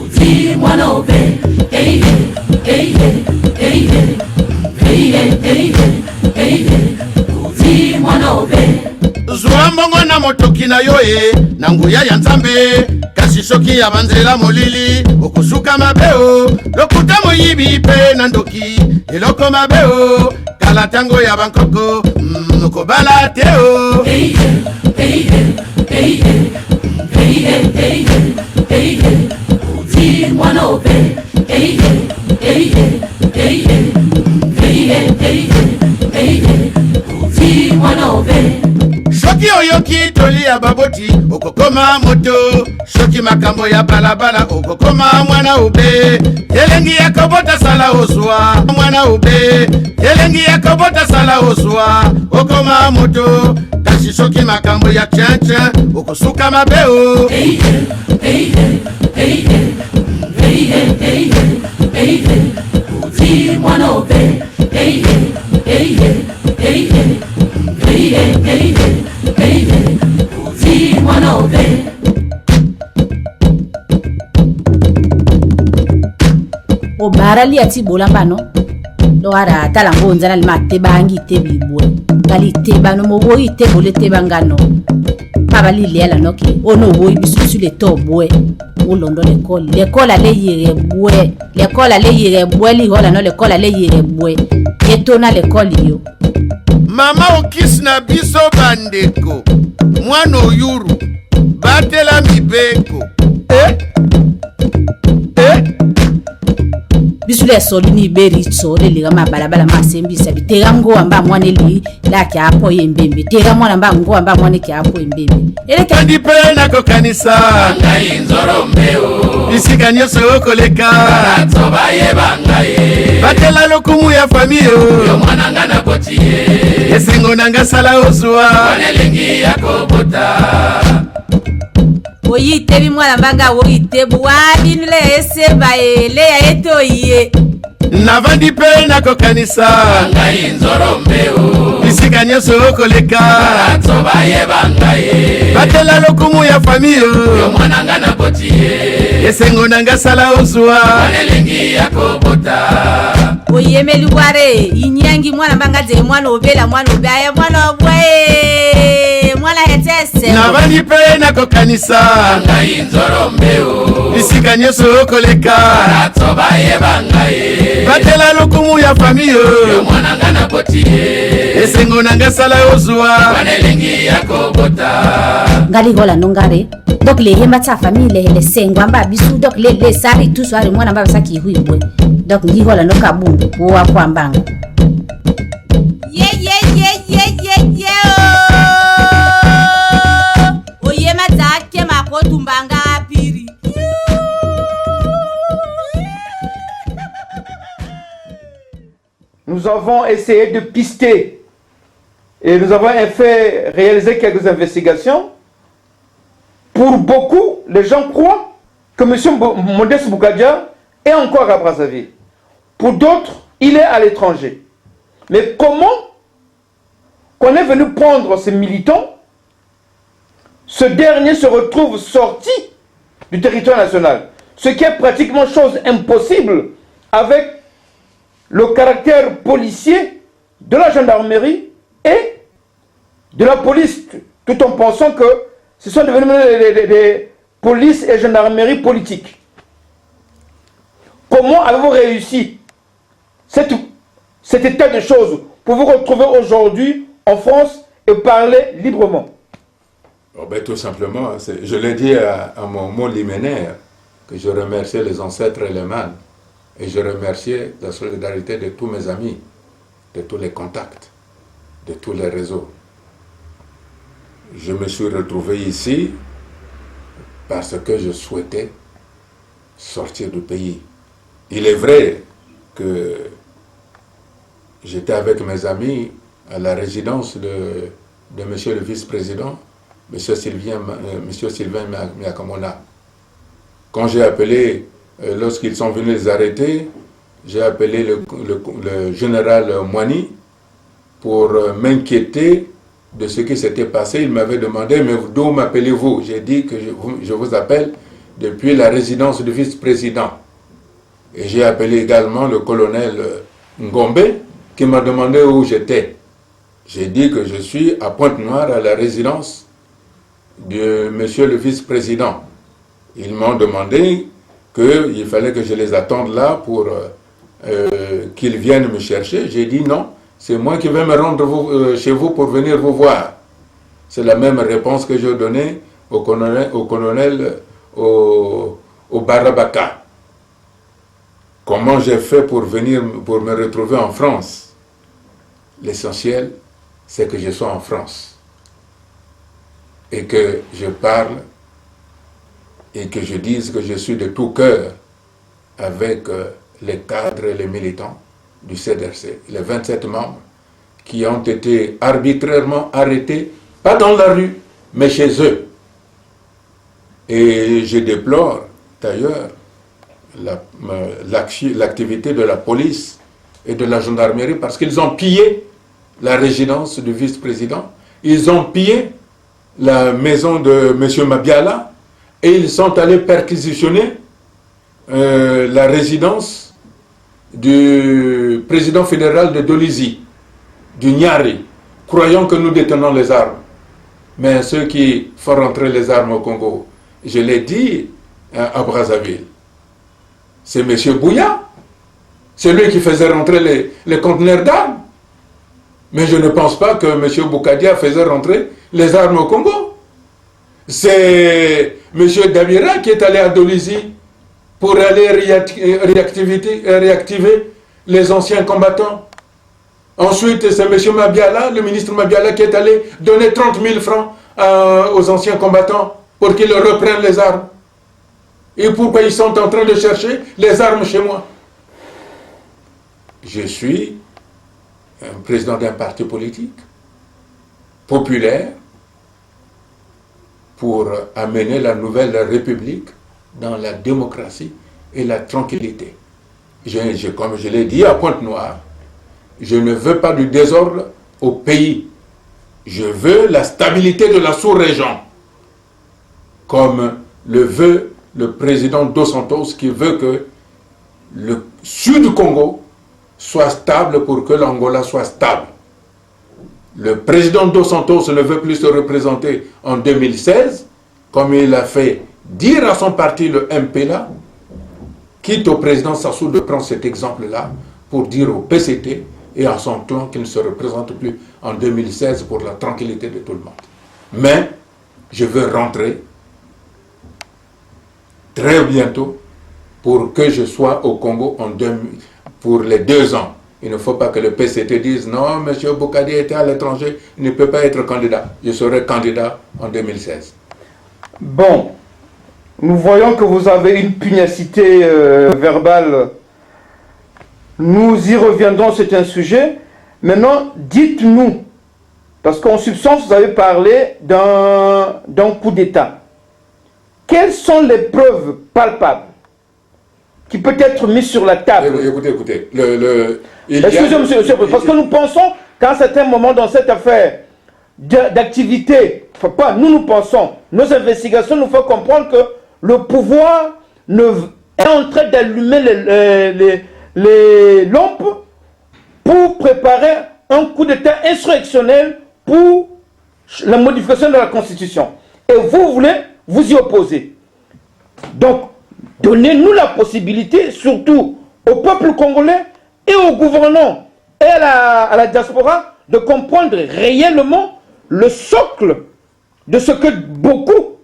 uti mwana obe hey hey hey uti mwana obe Zuambongo na motoki na yo na nguya ya nzambe kasi soki ya banzela molili okosuka mabeo lokuta moyibi pe na ndoki eloko mabeo kala tango ya bankoko okobala te o soki oyoki toli ya baboti okokoma moto soki makambo ya balabala okokoma mwana ube elengi ya kobota sala ozwa mwana ube elengi ya kobota sala ozwa okoma moto kasi soki makambo ya tchancha okosuka mabeo mwana ube obara li ati bolambano lo ara talango nzana li matebangi te bibwe ngali tebano mobo ite bole tebangano paba li lela noki ono wo bisusu le tobwe ulondo l'école ale yire bwe l'école ale yire bwe li hola no l'école ale yire bwe etona l'école yo mama okisi na biso bandeko mwana oyuru batela mibeko bisule soli ni beri tsole liga mabalabala masembisa bitega ngo amba mwana li la kya apo yembembe tega mwana mba ngo amba mwana kya apo yembembe ele kandi pe na ko kanisa ngai nzoro mbeo bisika nyoso koleka bato baye bangaye batela lokumu ya famille yo mwana ngana potie esengo nanga sala ozwa wanelengi yakobota oyite bimwana mbanga oyite bwabi nule eseba ele ya etoye navandi pe na kokanisa ngai nzoro mbeo bisika nyoso koleka bato baye bangaye batela lokumu ya famille yo mwana ngana potie esengo nanga sala ozwa wanelengi yakobota oyemeli ware inyangi mwana mbanga ze mwana obela mwana obaya mwana obwe mwana hetese navandi pe na kokanisa ngai nzoro mbeo bisika nyoso koleka bato baye bangaye batela lokumu ya famille yo mwana ngana potie esengo nanga sala ozwa wanelengi yakobota ngali hola nongare donc les yemba ta famille les sengo amba bisu donc les sari tout soir mwana mbaba saki huibwe donc ngi hola no kabu wa kwambanga ye oyema zake makotumbanga apiri Nous avons essayé de pister et nous avons fait réaliser quelques investigations. Pour beaucoup, les gens croient que M. Modeste Bougadia est encore à Brazzaville. Pour d'autres, il est à l'étranger. Mais comment qu'on est venu prendre ces militants, ce dernier se retrouve sorti du territoire national, ce qui est pratiquement chose impossible avec le caractère policier de la gendarmerie et de la police, tout en pensant que ce sont devenus des polices et gendarmerie politiques. Comment avez-vous réussi cet état de choses pour vous retrouver aujourd'hui en France et parler librement? Oh ben, tout simplement, je l'ai dit à mon mot liminaire, que je remerciais les ancêtres et les mânes. Et je remerciais la solidarité de tous mes amis, de tous les contacts, de tous les réseaux. Je me suis retrouvé ici parce que je souhaitais sortir du pays. Il est vrai que j'étais avec mes amis à la résidence de monsieur le vice-président, monsieur Sylvain Miakamona. Quand j'ai appelé, lorsqu'ils sont venus les arrêter, j'ai appelé le général Moini pour m'inquiéter de ce qui s'était passé. Il m'avait demandé, mais d'où m'appelez-vous? J'ai dit que je vous appelle depuis la résidence du vice-président. Et j'ai appelé également le colonel Ngombe qui m'a demandé où j'étais. J'ai dit que je suis à Pointe-Noire, à la résidence de monsieur le vice-président. Ils m'ont demandé qu'il fallait que je les attende là pour qu'ils viennent me chercher. J'ai dit non, c'est moi qui vais me rendre chez vous pour venir vous voir. C'est la même réponse que je donnais au colonel Barabaka. Comment j'ai fait pour me retrouver en France? L'essentiel, c'est que je sois en France et que je parle et que je dise que je suis de tout cœur avec les cadres et les militants du CDRC, les 27 membres qui ont été arbitrairement arrêtés, pas dans la rue, mais chez eux. Et je déplore d'ailleurs l'activité de la police et de la gendarmerie parce qu'ils ont pillé la résidence du vice-président, ils ont pillé la maison de M. Mabiala et ils sont allés perquisitionner la résidence du président fédéral de Dolisie, du Nyari, croyant que nous détenons les armes. Mais ceux qui font rentrer les armes au Congo, je l'ai dit à Brazzaville, c'est M. Bouya, c'est lui qui faisait rentrer les conteneurs d'armes. Mais je ne pense pas que M. Boukadia faisait rentrer les armes au Congo. C'est M. Damira qui est allé à Dolisie pour aller réactiver les anciens combattants. Ensuite, c'est M. Mabiala, le ministre Mabiala, qui est allé donner 30 000 francs aux anciens combattants pour qu'ils reprennent les armes. Et pourquoi ils sont en train de chercher les armes chez moi? Je suis un président d'un parti politique populaire pour amener la nouvelle République dans la démocratie et la tranquillité. Comme je l'ai dit à Pointe-Noire, je ne veux pas du désordre au pays. Je veux la stabilité de la sous-région, comme le veut le président Dos Santos, qui veut que le sud du Congo soit stable pour que l'Angola soit stable. Le président Dos Santos ne veut plus se représenter en 2016, comme il a fait dire à son parti, le MPLA, quitte au président Sassou de prendre cet exemple-là pour dire au PCT et à son clan qu'il ne se représente plus en 2016 pour la tranquillité de tout le monde. Mais je veux rentrer très bientôt pour que je sois au Congo pour les 2 ans. Il ne faut pas que le PCT dise non, M. Boukadi était à l'étranger, il ne peut pas être candidat. Je serai candidat en 2016. Bon, nous voyons que vous avez une pugnacité verbale. Nous y reviendrons, c'est un sujet. Maintenant, dites-nous, parce qu'en substance, vous avez parlé d'un coup d'État. Quelles sont les preuves palpables qui peuvent être mises sur la table? Écoutez. Excusez-moi, monsieur, parce que nous pensons qu'à un certain moment dans cette affaire d'activité, nous pensons, nos investigations nous font comprendre que le pouvoir est en train d'allumer les lampes pour préparer un coup d'État insurrectionnel pour la modification de la Constitution. Et vous voulez vous y opposer. Donc, donnez-nous la possibilité, surtout au peuple congolais et aux gouvernants et à la diaspora, de comprendre réellement le socle de ce que beaucoup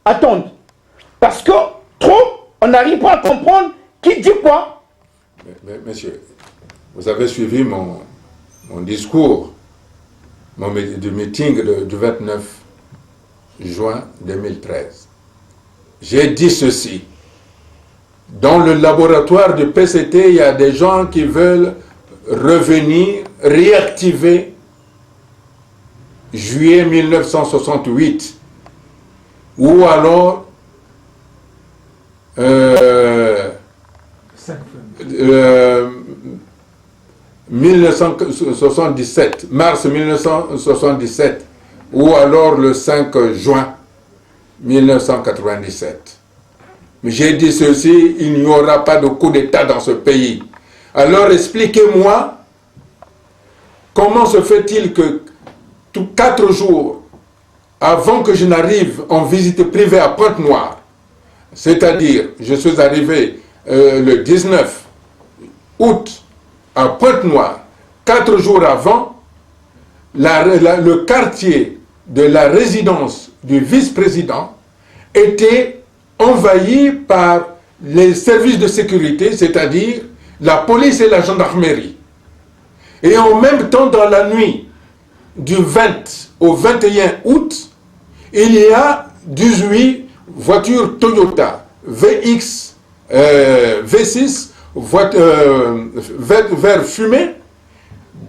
attendent. Parce que trop, on n'arrive pas à comprendre qui dit quoi. Monsieur, vous avez suivi mon discours du meeting du 29 juin 2013. J'ai dit ceci. Dans le laboratoire du PCT, il y a des gens qui veulent revenir, réactiver juillet 1968, ou alors mars 1977, ou alors le 5 juin 1997. J'ai dit ceci, il n'y aura pas de coup d'État dans ce pays. Alors expliquez-moi, comment se fait-il que 4 jours avant que je n'arrive en visite privée à Pointe-Noire, c'est-à-dire je suis arrivé le 19 août à Pointe-Noire, 4 jours avant, le quartier de la résidence du vice-président était envahi par les services de sécurité, c'est-à-dire la police et la gendarmerie. Et en même temps, dans la nuit du 20 au 21 août, il y a 18 voitures Toyota VX V6 vert fumé,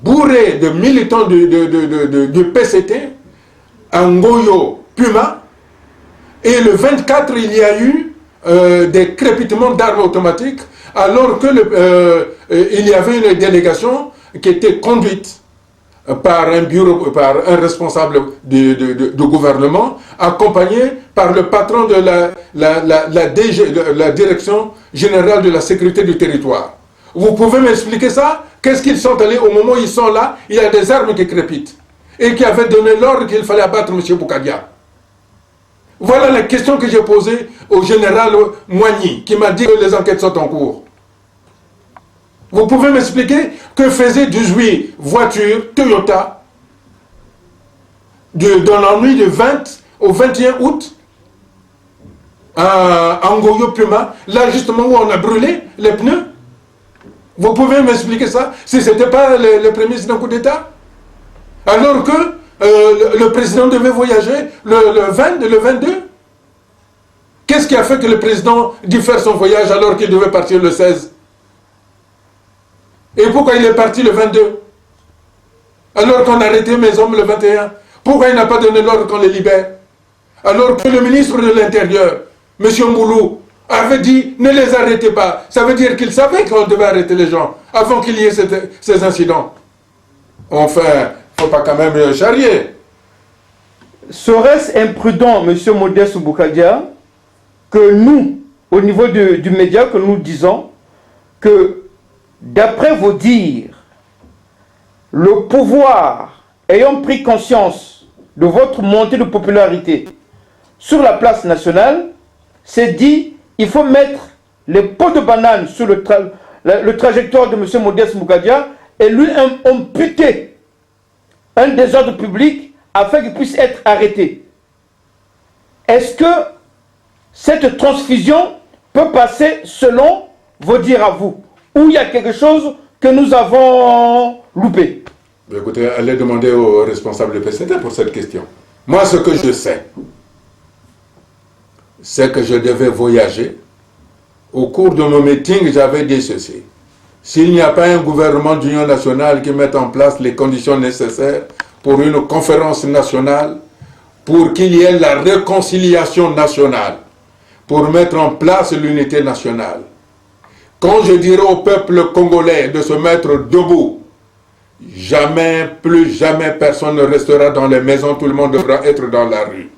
bourrées de militants du PCT, à Ngoyo Puma. Et le 24, il y a eu des crépitements d'armes automatiques, alors que il y avait une délégation qui était conduite par un responsable du gouvernement, accompagné par le patron de la direction générale de la sécurité du territoire. Vous pouvez m'expliquer ça? Qu'est-ce qu'ils sont allés au moment où ils sont là? Il y a des armes qui crépitent et qui avaient donné l'ordre qu'il fallait abattre M. Boukadia. Voilà la question que j'ai posée au général Moigny, qui m'a dit que les enquêtes sont en cours. Vous pouvez m'expliquer que faisaient 18 voitures Toyota dans la nuit du 20 au 21 août à Ngoyo Puma, là justement où on a brûlé les pneus? Vous pouvez m'expliquer ça? Si ce n'était pas les prémices d'un coup d'État? Alors que le président devait voyager le 20, le 22? Qu'est-ce qui a fait que le président diffère son voyage alors qu'il devait partir le 16? Et pourquoi il est parti le 22? Alors qu'on a arrêté mes hommes le 21? Pourquoi il n'a pas donné l'ordre qu'on les libère? Alors que le ministre de l'Intérieur, M. Mboulou, avait dit ne les arrêtez pas. Ça veut dire qu'il savait qu'on devait arrêter les gens avant qu'il y ait ces incidents. Enfin, il ne faut pas quand même charrier. Serait-ce imprudent, M. Modeste Boukadia, que nous, au niveau du média, que nous disons que d'après vos dires, le pouvoir ayant pris conscience de votre montée de popularité sur la place nationale, s'est dit il faut mettre les pots de banane sur le trajectoire de M. Modeste Boukadia et lui imputer un désordre public afin qu'il puisse être arrêté. Est-ce que cette transfusion peut passer selon vos dires à vous? Ou il y a quelque chose que nous avons loupé? Écoutez, allez demander aux responsables de PCT pour cette question. Moi, ce que je sais, c'est que je devais voyager. Au cours de mon meeting, j'avais dit ceci. S'il n'y a pas un gouvernement d'union nationale qui mette en place les conditions nécessaires pour une conférence nationale, pour qu'il y ait la réconciliation nationale, pour mettre en place l'unité nationale, quand je dirai au peuple congolais de se mettre debout, jamais, plus jamais personne ne restera dans les maisons, tout le monde devra être dans la rue.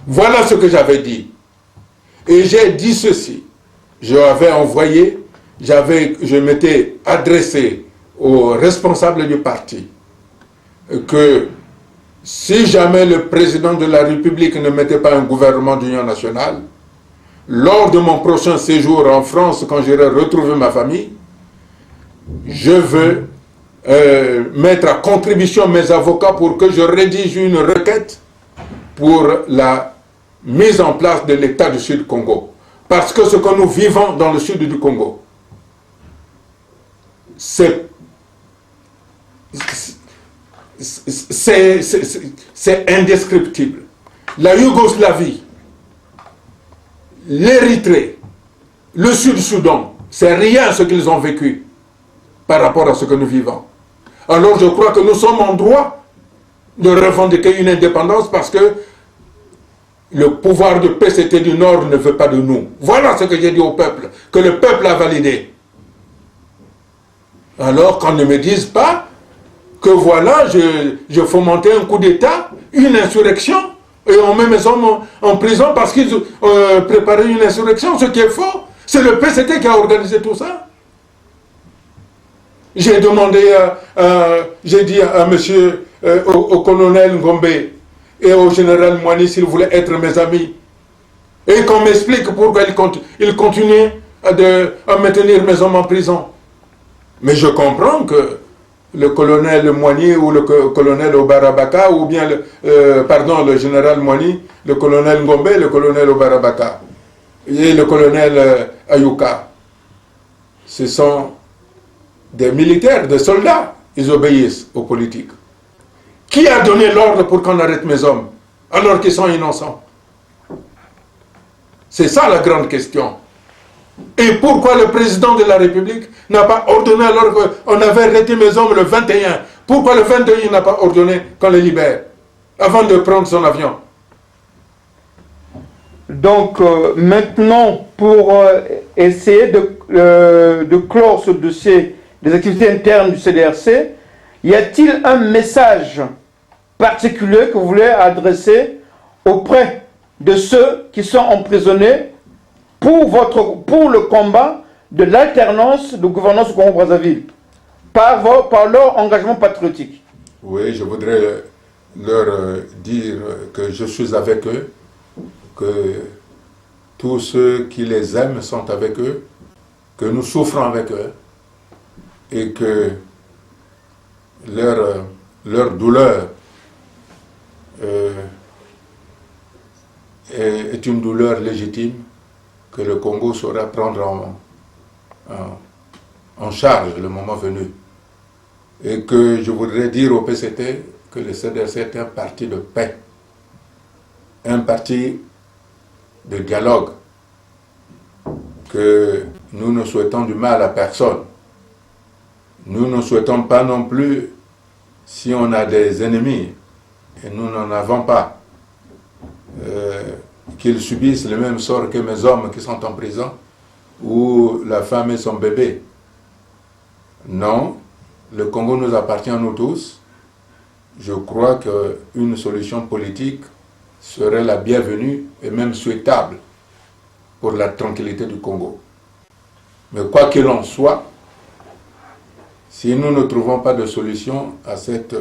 Voilà ce que j'avais dit. Et j'ai dit ceci. Je m'étais adressé aux responsables du parti que si jamais le président de la République ne mettait pas un gouvernement d'union nationale, lors de mon prochain séjour en France, quand j'irai retrouver ma famille, je veux mettre à contribution mes avocats pour que je rédige une requête pour la mise en place de l'État du Sud Congo. Parce que ce que nous vivons dans le sud du Congo, c'est indescriptible. La Yougoslavie, l'Érythrée, le Sud-Soudan, c'est rien ce qu'ils ont vécu par rapport à ce que nous vivons. Alors je crois que nous sommes en droit de revendiquer une indépendance parce que le pouvoir de PCT du Nord ne veut pas de nous. Voilà ce que j'ai dit au peuple, que le peuple a validé. Alors qu'on ne me dise pas que voilà, je fomentais un coup d'État, une insurrection, et on met mes hommes en prison parce qu'ils préparaient une insurrection, ce qui est faux. C'est le PCT qui a organisé tout ça. J'ai demandé, j'ai dit à monsieur, au colonel Ngombe, et au général Moani s'ils voulaient être mes amis. Et qu'on m'explique pourquoi ils continuent à maintenir mes hommes en prison. Mais je comprends que le colonel Moigny ou le colonel Obarabaka, ou bien le général Moigny, le colonel Ngombe, le colonel Obarabaka et le colonel Ayuka, ce sont des militaires, des soldats, ils obéissent aux politiques. Qui a donné l'ordre pour qu'on arrête mes hommes alors qu'ils sont innocents? C'est ça la grande question. Et pourquoi le président de la République n'a pas ordonné alors qu'on avait arrêté mes hommes le 21? Pourquoi le 21 il n'a pas ordonné qu'on les libère avant de prendre son avion? Donc maintenant, pour essayer de clore ce dossier des activités internes du CDRC, y a-t-il un message particulier que vous voulez adresser auprès de ceux qui sont emprisonnés pour le combat de l'alternance de gouvernance au Congo-Brazzaville, par leur engagement patriotique? Oui, je voudrais leur dire que je suis avec eux, que tous ceux qui les aiment sont avec eux, que nous souffrons avec eux, et que leur douleur est une douleur légitime que le Congo saura prendre en charge le moment venu. Et que je voudrais dire au PCT que le CDRC est un parti de paix, un parti de dialogue, que nous ne souhaitons du mal à personne. Nous ne souhaitons pas non plus, si on a des ennemis, et nous n'en avons pas, qu'ils subissent le même sort que mes hommes qui sont en prison, ou la femme et son bébé. Non, le Congo nous appartient à nous tous. Je crois qu'une solution politique serait la bienvenue et même souhaitable pour la tranquillité du Congo. Mais quoi qu'il en soit, si nous ne trouvons pas de solution à cette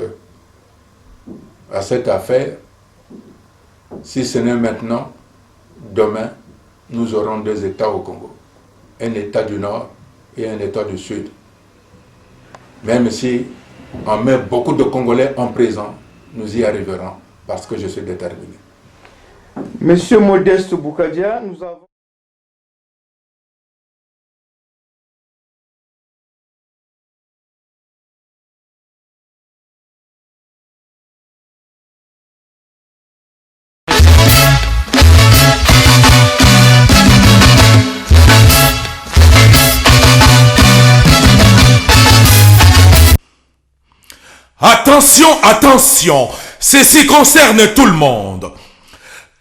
affaire, si ce n'est maintenant, demain, nous aurons deux États au Congo. Un État du Nord et un État du Sud. Même si on met beaucoup de Congolais en prison, nous y arriverons parce que je suis déterminé. Monsieur Modeste Boukadia, nous avons... Attention, attention, ceci concerne tout le monde.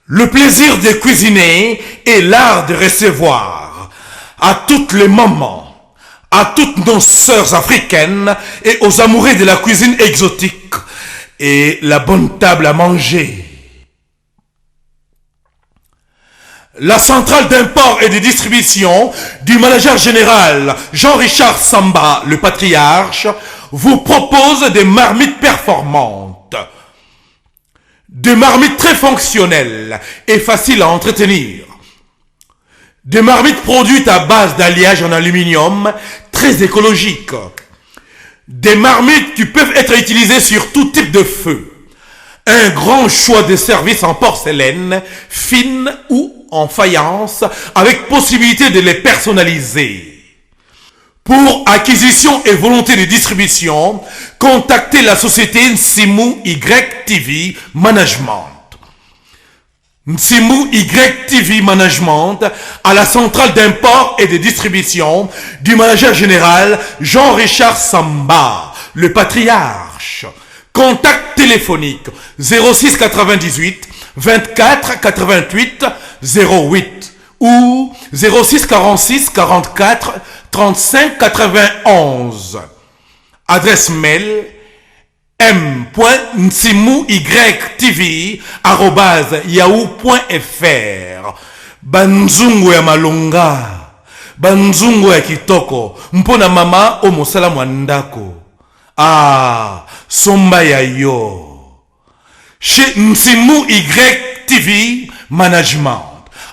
Le plaisir de cuisiner et l'art de recevoir. À toutes les mamans, à toutes nos sœurs africaines et aux amoureux de la cuisine exotique et la bonne table à manger. La centrale d'import et de distribution du manager général Jean-Richard Samba, le patriarche, vous propose des marmites performantes. Des marmites très fonctionnelles et faciles à entretenir. Des marmites produites à base d'alliage en aluminium, très écologiques. Des marmites qui peuvent être utilisées sur tout type de feu. Un grand choix de services en porcelaine, fine ou en faïence, avec possibilité de les personnaliser. Pour acquisition et volonté de distribution, contactez la société Nsimou YTV Management. Nsimou YTV Management à la centrale d'import et de distribution du manager général Jean-Richard Samba, le patriarche. Contact téléphonique 06 98 24 88 08 ou 06 46 44 35 91. Adresse mail m.nsimouYTV@yahoo.fr. Banzungu ya malonga, banzungu ya kitoko, mpona mama o mosala mwandako. Ah, somba ya yo. chez Nsimou Y TV Management,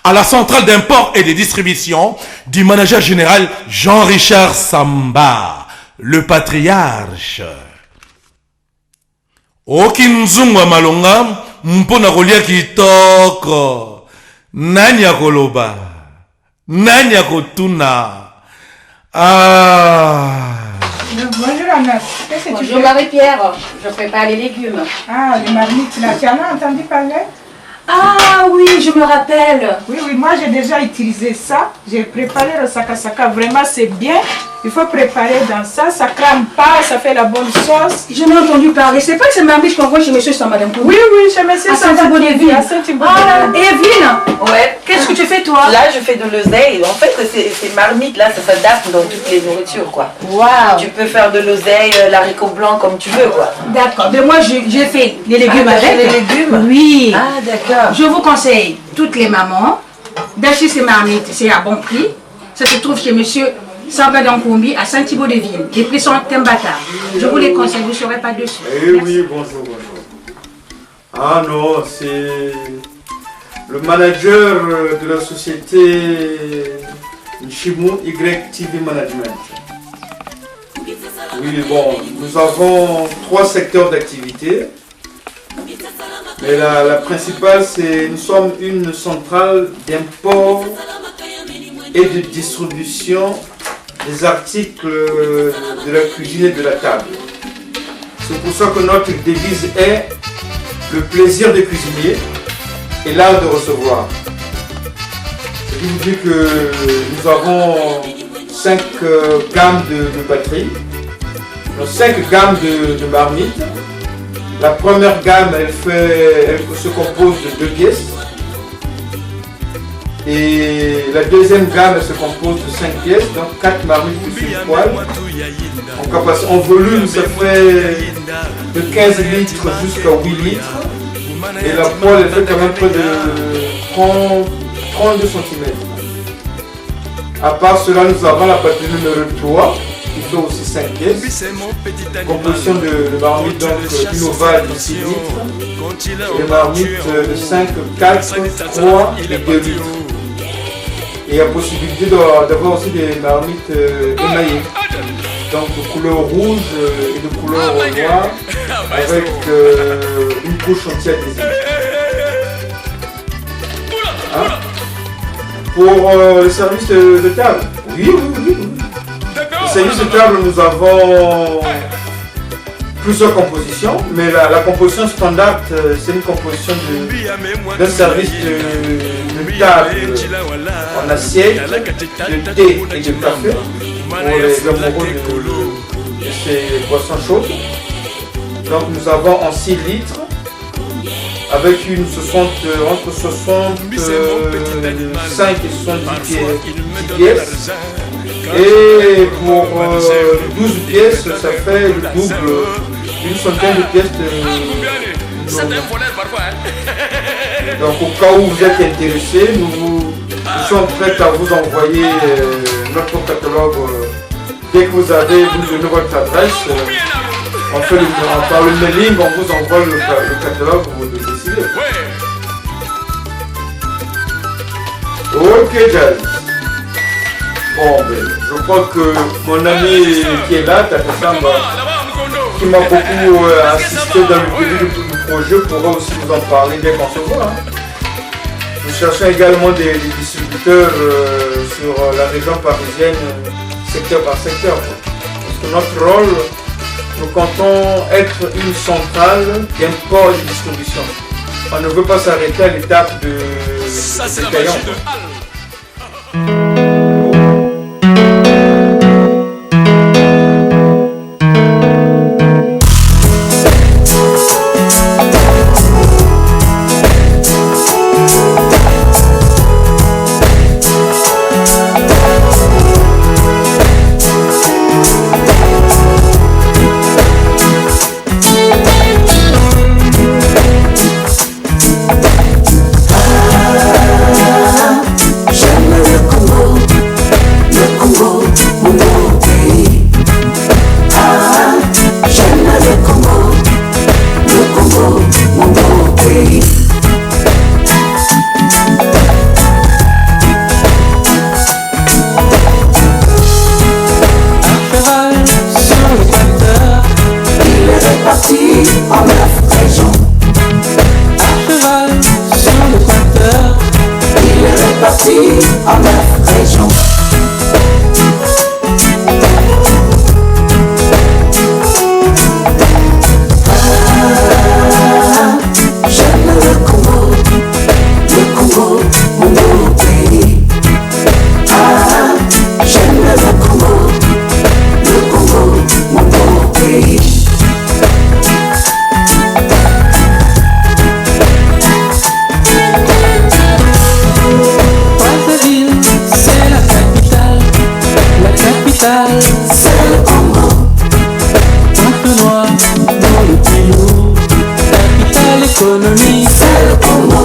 à la centrale d'import et de distribution du manager général Jean-Richard Samba, le patriarche. Okinzungwa malonga mpona kolia kitoko. Nani akoloba? Nani akotuna? Bonjour Anna, qu'est-ce que tu fais? Bonjour Marie-Pierre, je prépare les légumes. Ah, les marmites là, tu en as entendu parler? Ah oui, je me rappelle. Oui, moi j'ai déjà utilisé ça. J'ai préparé le sakasaka, vraiment c'est bien. Il faut préparer dans ça, ça crame pas, ça fait la bonne sauce. Je n'ai entendu parler, c'est pas que c'est marmite qu'on voit chez monsieur Samba d'un coup. Oui, chez monsieur Samba. Ah, Evelyne. Ouais. Qu'est-ce que tu fais toi? Là, je fais de l'oseille. En fait, ces marmites là, ça s'adapte dans toutes les nourritures, quoi. Waouh. Tu peux faire de l'oseille, l'haricot blanc comme tu veux, quoi. D'accord, mais moi j'ai fait les légumes avec. Les légumes? Oui. Ah, d'accord. Je vous conseille, toutes les mamans, d'acheter ces marmites, c'est à bon prix. Ça se trouve chez monsieur Samba d'Ankombi à Saint-Thibault-de-Ville. Les prix sont Tembata. Je vous les conseille, vous ne serez pas dessus. Eh oui, bonjour. Ah non, c'est le manager de la société Nshimou Y TV Management. Oui, bon, nous avons 3 secteurs d'activité. Mais la principale, c'est nous sommes une centrale d'import et de distribution des articles de la cuisine et de la table. C'est pour ça que notre devise est le plaisir de cuisiner et l'art de recevoir. Ce qui veut dire que nous avons 5 gammes de batteries, 5 gammes de marmites. La première gamme, elle se compose de 2 pièces. Et la deuxième gamme, elle se compose de 5 pièces, donc 4 marmites plus une poêle. En volume, ça fait de 15 litres jusqu'à 8 litres. Et la poêle, elle fait quand même près de 32 cm. À part cela, nous avons la batterie numéro 3, qui fait aussi 5 pièces. Composition de marmites, donc une ovale de 6 litres. Et des marmites de 5, 4, 3 et 2 litres. Et il y a possibilité d'avoir aussi des marmites émaillées, donc de couleur rouge et de couleur noire, avec une couche anti-adhésive. Hein? Pour le service de table, oui. Le service de table, nous avons plusieurs compositions, mais la composition standard, c'est une composition d'un service de table en assiette, de thé et de café pour les amoureux de ces boissons chaudes. Donc nous avons en 6 litres avec entre 65 et 70 pièces. Et pour 12 pièces, ça fait le double, une centaine de pièces Donc au cas où vous êtes intéressé, nous sommes prêts à vous envoyer notre catalogue. Dès que vous avez donné votre adresse, on fait par le mailing, on vous envoie le catalogue pour vous décider. Ok, Jazz. Bon, je crois que mon ami qui est là, Tata Samba, qui m'a beaucoup assisté dans le début du projet, pourra aussi vous en parler dès qu'on se voit. Nous cherchons également des distributeurs sur la région parisienne, secteur par secteur. Parce que notre rôle, nous comptons être une centrale d'import et de distribution. On ne veut pas s'arrêter à l'étape de détaillant. J'aimerais comment Brazzaville, c'est la capitale, c'est le Congo. Pointe noire dans le pilou, capitale économie, c'est le Congo.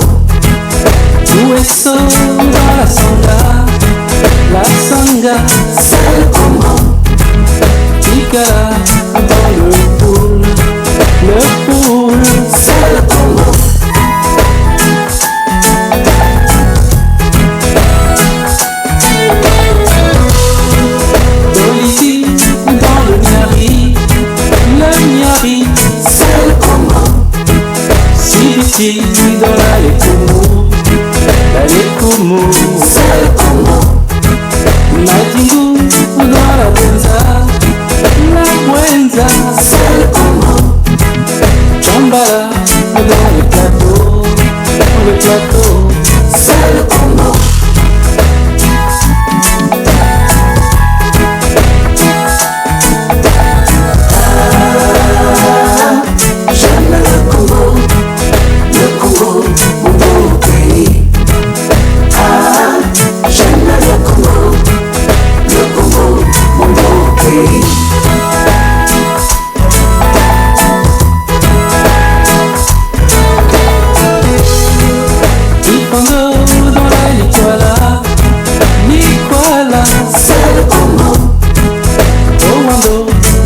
Ouesso dans la sanga, c'est le Congo. Tigala dans le poule, c'est le Congo. Bolivie dans le Niari, c'est le Congo. Sibiti dans la Lekumu, c'est le Congo. Madingu dans la Buenza, c'est le Congo. Chambala dans le plateau, c'est le Congo. J'aime le Congo, mon beau pays. J'aime le Congo, mon beau pays. Ipango dans la Likwala, c'est le Congo. Rwando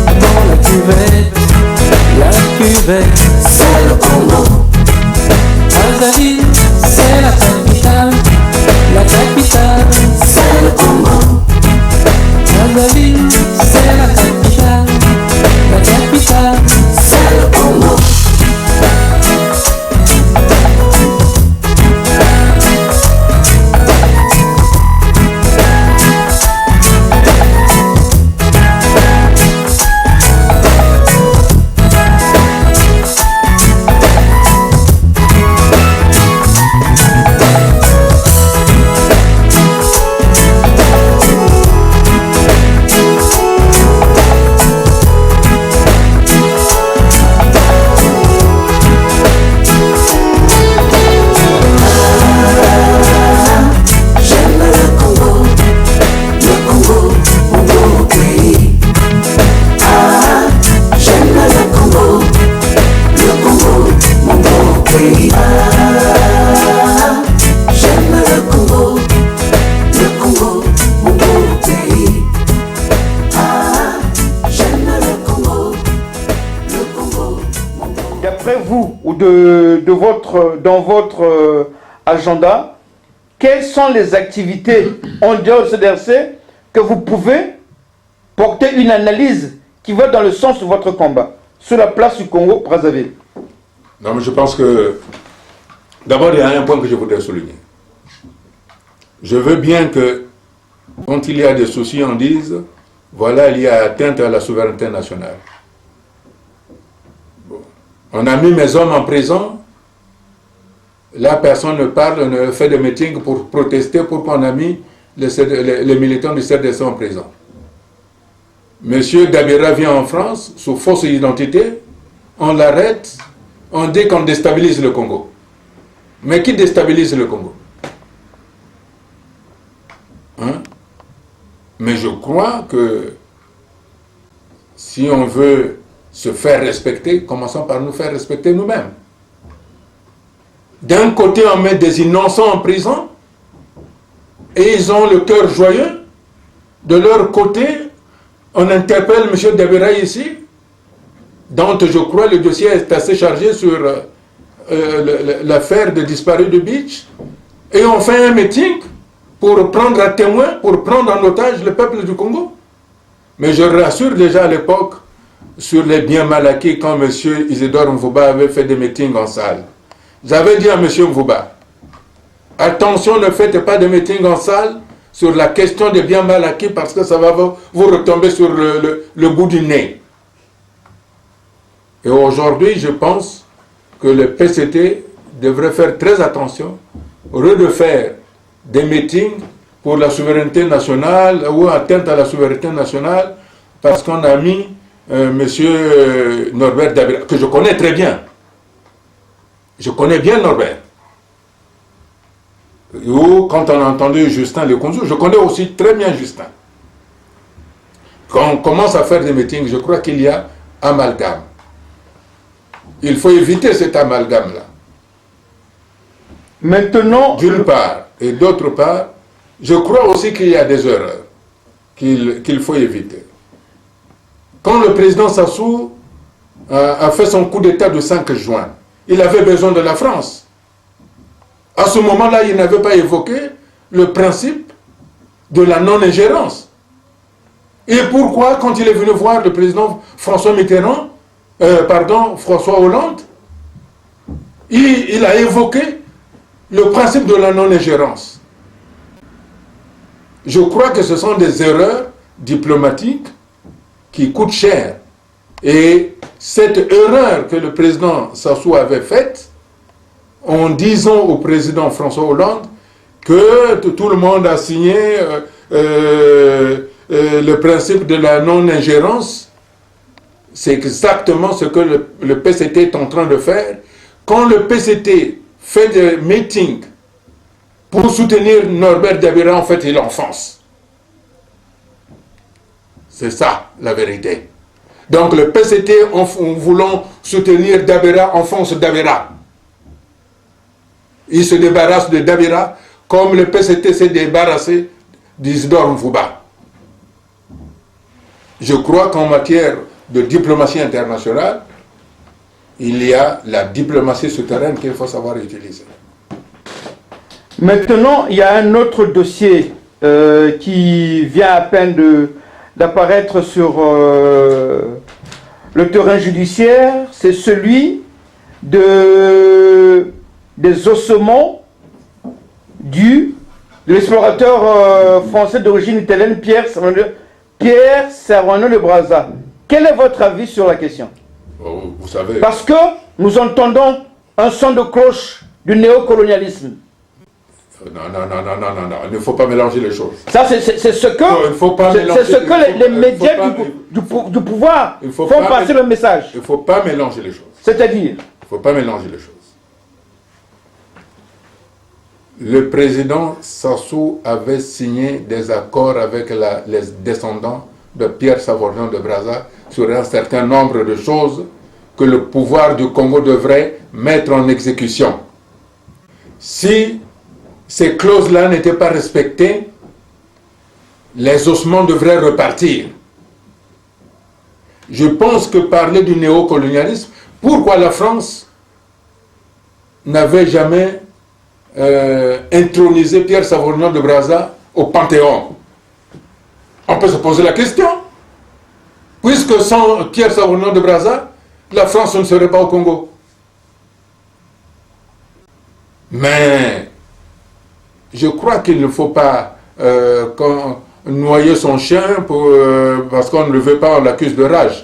dans la cuvette, c'est le Congo. Brazzaville, c'est la capitale, c'est le Congo. Brazzaville, c'est la capitale, c'est le Congo. Dans votre agenda, quelles sont les activités en dehors de CDRC que vous pouvez porter une analyse qui va dans le sens de votre combat sur la place du Congo, Brazzaville? Non, mais je pense que d'abord il y a un point que je voudrais souligner. Je veux bien que quand il y a des soucis, on dise voilà, il y a atteinte à la souveraineté nationale. Bon. On a mis mes hommes en prison. Là, personne ne parle, ne fait des meetings pour protester pourquoi on a mis les militants du CDC en prison. Monsieur Dabira vient en France sous fausse identité, on l'arrête, on dit qu'on déstabilise le Congo. Mais qui déstabilise le Congo? Hein? Mais je crois que si on veut se faire respecter, commençons par nous faire respecter nous-mêmes. D'un côté, on met des innocents en prison et ils ont le cœur joyeux. De leur côté, on interpelle M. Dabira ici, dont je crois le dossier est assez chargé sur l'affaire de disparu de Beach, et on fait un meeting pour prendre à témoin, pour prendre en otage le peuple du Congo. Mais je rassure déjà à l'époque sur les biens mal acquis quand M. Isidore Mvouba avait fait des meetings en salle. J'avais dit à M. Mvouba, attention, ne faites pas de meeting en salle sur la question des biens mal acquis parce que ça va vous retomber sur le bout du nez. Et aujourd'hui, je pense que le PCT devrait faire très attention, refaire des meetings pour la souveraineté nationale ou atteinte à la souveraineté nationale parce qu'on a mis Monsieur Norbert Dabira, que je connais très bien. Je connais bien Norbert. Ou quand on a entendu Justin Leconzou, je connais aussi très bien Justin. Quand on commence à faire des meetings, je crois qu'il y a amalgame. Il faut éviter cet amalgame-là. Maintenant, d'une part, et d'autre part, je crois aussi qu'il y a des erreurs qu'il faut éviter. Quand le président Sassou a fait son coup d'État du 5 juin, il avait besoin de la France. À ce moment-là, il n'avait pas évoqué le principe de la non-ingérence. Et pourquoi, quand il est venu voir le président François Hollande, il a évoqué le principe de la non-ingérence? Je crois que ce sont des erreurs diplomatiques qui coûtent cher. Et cette erreur que le président Sassou avait faite, en disant au président François Hollande que tout le monde a signé le principe de la non-ingérence, c'est exactement ce que le PCT est en train de faire. Quand le PCT fait des meetings pour soutenir Norbert Dabira, en fait, il enfonce. C'est ça, la vérité. Donc le PCT, en voulant soutenir Dabira, enfonce Dabira. Il se débarrasse de Dabira comme le PCT s'est débarrassé d'Isidore Mfouba. Je crois qu'en matière de diplomatie internationale, il y a la diplomatie souterraine qu'il faut savoir utiliser. Maintenant, il y a un autre dossier qui vient à peine d'apparaître sur le terrain judiciaire, c'est celui des ossements de l'explorateur français d'origine italienne Pierre Servando de Brazza. Quel est votre avis sur la question? Vous savez... Parce que nous entendons un son de cloche du néocolonialisme. Non, il ne faut pas mélanger les choses. Ça, c'est ce que les médias du pouvoir font passer le message. Il ne faut pas mélanger les choses. C'est-à-dire? Il ne faut pas mélanger les choses. Le président Sassou avait signé des accords avec les descendants de Pierre Savorgnan de Brazza sur un certain nombre de choses que le pouvoir du Congo devrait mettre en exécution. Si ces clauses-là n'étaient pas respectées, les ossements devraient repartir. Je pense que parler du néocolonialisme, pourquoi la France n'avait jamais intronisé Pierre Savorgnan de Brazza au Panthéon? On peut se poser la question. Puisque sans Pierre Savorgnan de Brazza, la France ne serait pas au Congo. Mais je crois qu'il ne faut pas noyer son chien parce qu'on ne le veut pas, on l'accuse de rage.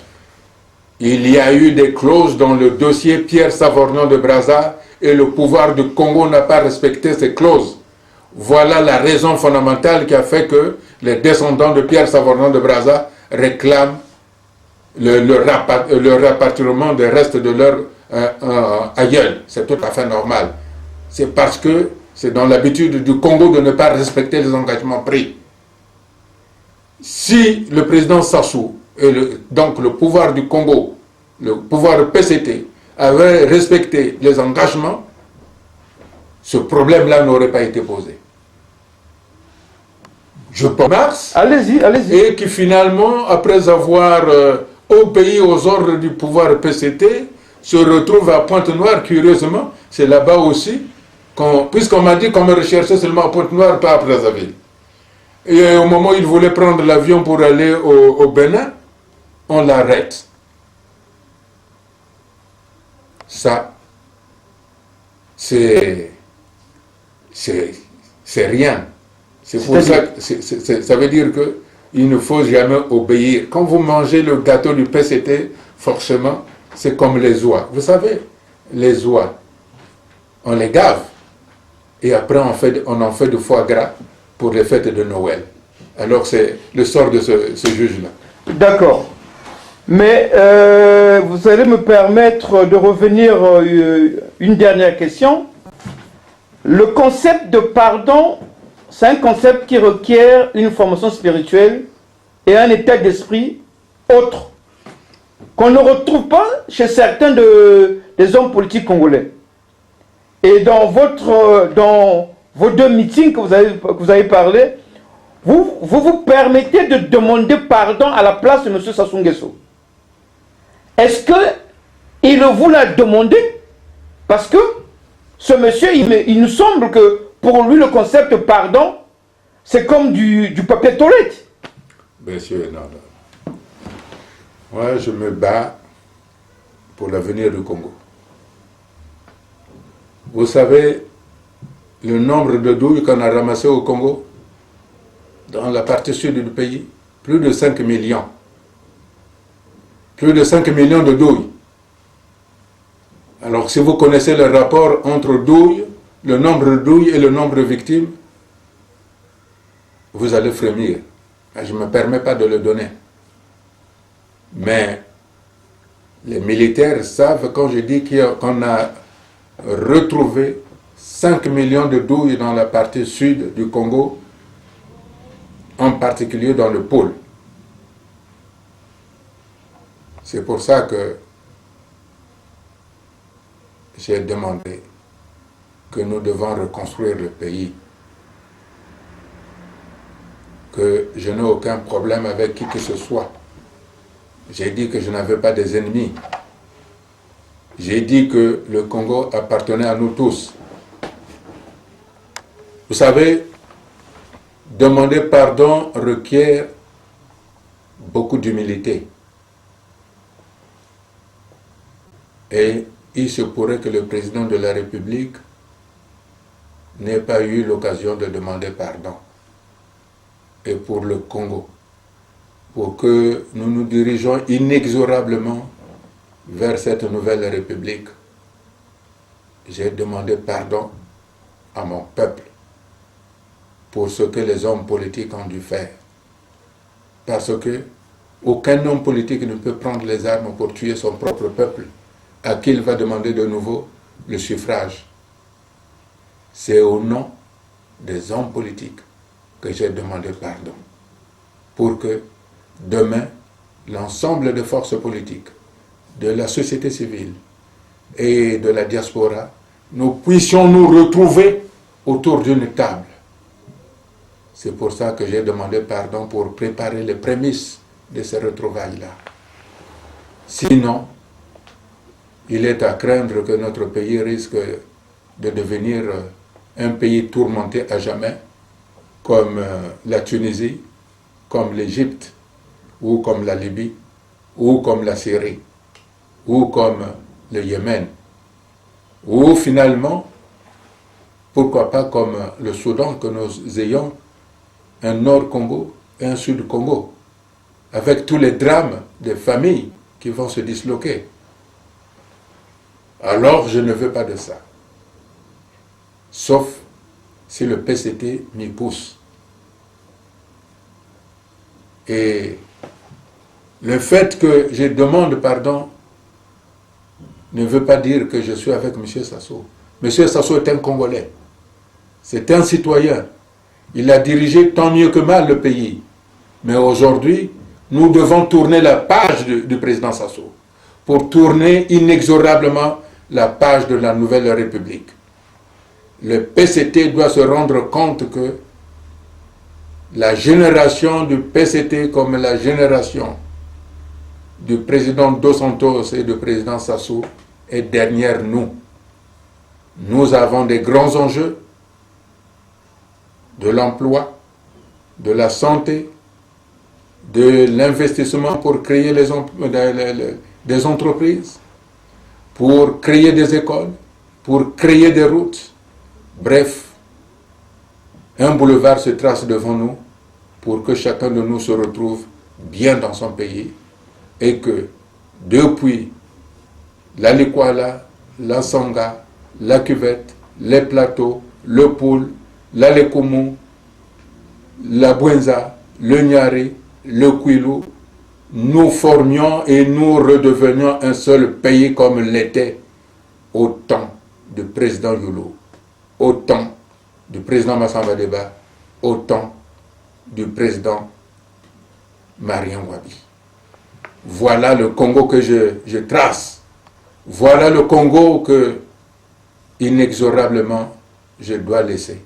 Il y a eu des clauses dans le dossier Pierre Savorgnan de Brazza et le pouvoir du Congo n'a pas respecté ces clauses. Voilà la raison fondamentale qui a fait que les descendants de Pierre Savorgnan de Brazza réclament le rapatriement des restes de leur aïeul. C'est tout à fait normal. C'est parce que c'est dans l'habitude du Congo de ne pas respecter les engagements pris. Si le président Sassou et donc le pouvoir du Congo, le pouvoir PCT, avaient respecté les engagements, ce problème-là n'aurait pas été posé. Je pense. Allez-y. Et qui finalement, après avoir obéi aux ordres du pouvoir PCT, se retrouve à Pointe-Noire, curieusement, c'est là-bas aussi, puisqu'on m'a dit qu'on me recherchait seulement à Pointe-Noire, pas à Brazzaville. Et au moment où il voulait prendre l'avion pour aller au Bénin, on l'arrête. Ça, c'est rien. C'est pour ça que ça veut dire qu'il ne faut jamais obéir. Quand vous mangez le gâteau du PCT, forcément, c'est comme les oies. Vous savez, les oies, on les gave. Et après, on en fait du foie gras pour les fêtes de Noël. Alors, c'est le sort de ce juge-là. D'accord. Mais vous allez me permettre de revenir une dernière question. Le concept de pardon, c'est un concept qui requiert une formation spirituelle et un état d'esprit autre, qu'on ne retrouve pas chez certains des hommes politiques congolais. Et dans vos deux meetings que vous avez parlé, vous permettez de demander pardon à la place de M. Sassou Nguesso. Est-ce qu'il vous l'a demandé? Parce que ce monsieur, il nous semble que pour lui, le concept de pardon, c'est comme du papier toilette. Monsieur, non. Moi, je me bats pour l'avenir du Congo. Vous savez, le nombre de douilles qu'on a ramassées au Congo, dans la partie sud du pays, plus de 5 millions. Plus de 5 millions de douilles. Alors, si vous connaissez le rapport entre douilles, le nombre de douilles et le nombre de victimes, vous allez frémir. Je ne me permets pas de le donner. Mais les militaires savent quand je dis qu'on a retrouvé 5 millions de douilles dans la partie sud du Congo, en particulier dans le pôle. C'est pour ça que j'ai demandé que nous devons reconstruire le pays, que je n'ai aucun problème avec qui que ce soit. J'ai dit que je n'avais pas des ennemis. J'ai dit que le Congo appartenait à nous tous. Vous savez, demander pardon requiert beaucoup d'humilité. Et il se pourrait que le président de la République n'ait pas eu l'occasion de demander pardon. Et pour le Congo, pour que nous nous dirigeons inexorablement vers cette nouvelle République, j'ai demandé pardon à mon peuple pour ce que les hommes politiques ont dû faire. Parce que aucun homme politique ne peut prendre les armes pour tuer son propre peuple, à qui il va demander de nouveau le suffrage. C'est au nom des hommes politiques que j'ai demandé pardon, pour que demain, l'ensemble des forces politiques, de la société civile et de la diaspora, nous puissions nous retrouver autour d'une table. C'est pour ça que j'ai demandé pardon, pour préparer les prémices de ces retrouvailles-là. Sinon, il est à craindre que notre pays risque de devenir un pays tourmenté à jamais, comme la Tunisie, comme l'Égypte, ou comme la Libye, ou comme la Syrie, ou comme le Yémen, ou finalement, pourquoi pas comme le Soudan, que nous ayons un Nord Congo et un Sud Congo, avec tous les drames des familles qui vont se disloquer. Alors je ne veux pas de ça. Sauf si le PCT m'y pousse. Et le fait que je demande pardon ne veut pas dire que je suis avec M. Sassou. M. Sassou est un Congolais. C'est un citoyen. Il a dirigé tant mieux que mal le pays. Mais aujourd'hui, nous devons tourner la page du président Sassou pour tourner inexorablement la page de la nouvelle République. Le PCT doit se rendre compte que la génération du PCT comme la génération du président Dos Santos et du président Sassou est derrière nous. Nous avons des grands enjeux de l'emploi, de la santé, de l'investissement pour créer des entreprises, pour créer des écoles, pour créer des routes. Bref, un boulevard se trace devant nous pour que chacun de nous se retrouve bien dans son pays et que depuis la Likwala, la Sanga, la Cuvette, les Plateaux, le Poul, la Lekumu, la Bwenza, le Nyari, le Kwilu, nous formions et nous redevenions un seul pays comme l'était au temps du président Yolo, au temps du président Massamba Deba, au temps du président Marien Wabi. Voilà le Congo que je trace. Voilà le Congo que, inexorablement, je dois laisser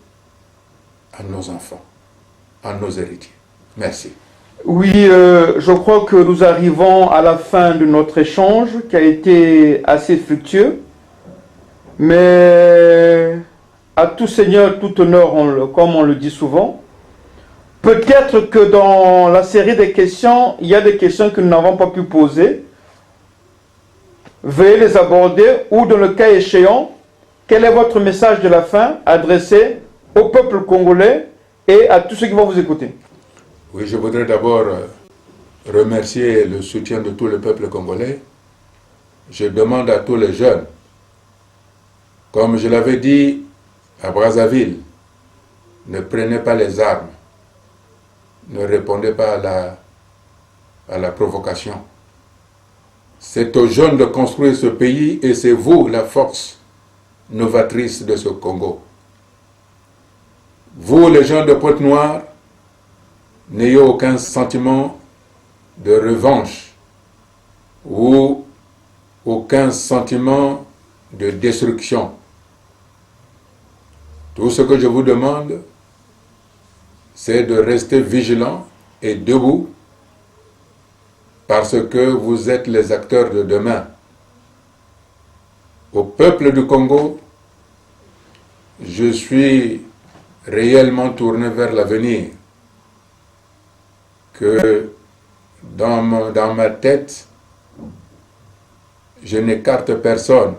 à nos enfants, à nos héritiers. Merci. Oui, je crois que nous arrivons à la fin de notre échange qui a été assez fructueux. Mais à tout seigneur, tout honneur, comme on le dit souvent. Peut-être que dans la série des questions, il y a des questions que nous n'avons pas pu poser. Veuillez les aborder ou dans le cas échéant, quel est votre message de la fin adressé au peuple congolais et à tous ceux qui vont vous écouter? Oui, je voudrais d'abord remercier le soutien de tout le peuple congolais. Je demande à tous les jeunes, comme je l'avais dit à Brazzaville, ne prenez pas les armes, ne répondez pas à la provocation. C'est aux jeunes de construire ce pays et c'est vous la force novatrice de ce Congo. Vous, les gens de Pointe-Noire, n'ayez aucun sentiment de revanche ou aucun sentiment de destruction. Tout ce que je vous demande, c'est de rester vigilant et debout parce que vous êtes les acteurs de demain. Au peuple du Congo, je suis réellement tourné vers l'avenir. Que dans ma tête, je n'écarte personne,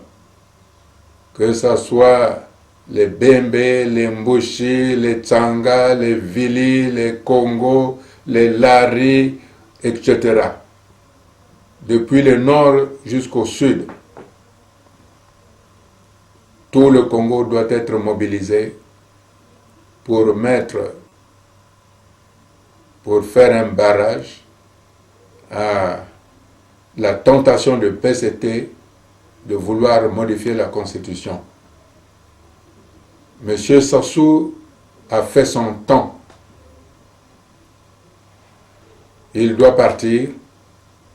que ce soit les Bembe, les Mbushi, les Tsanga, les Vili, les Congo, les Lari, etc. Depuis le nord jusqu'au sud, tout le Congo doit être mobilisé pour faire un barrage à la tentation de PCT de vouloir modifier la Constitution. Monsieur Sassou a fait son temps. Il doit partir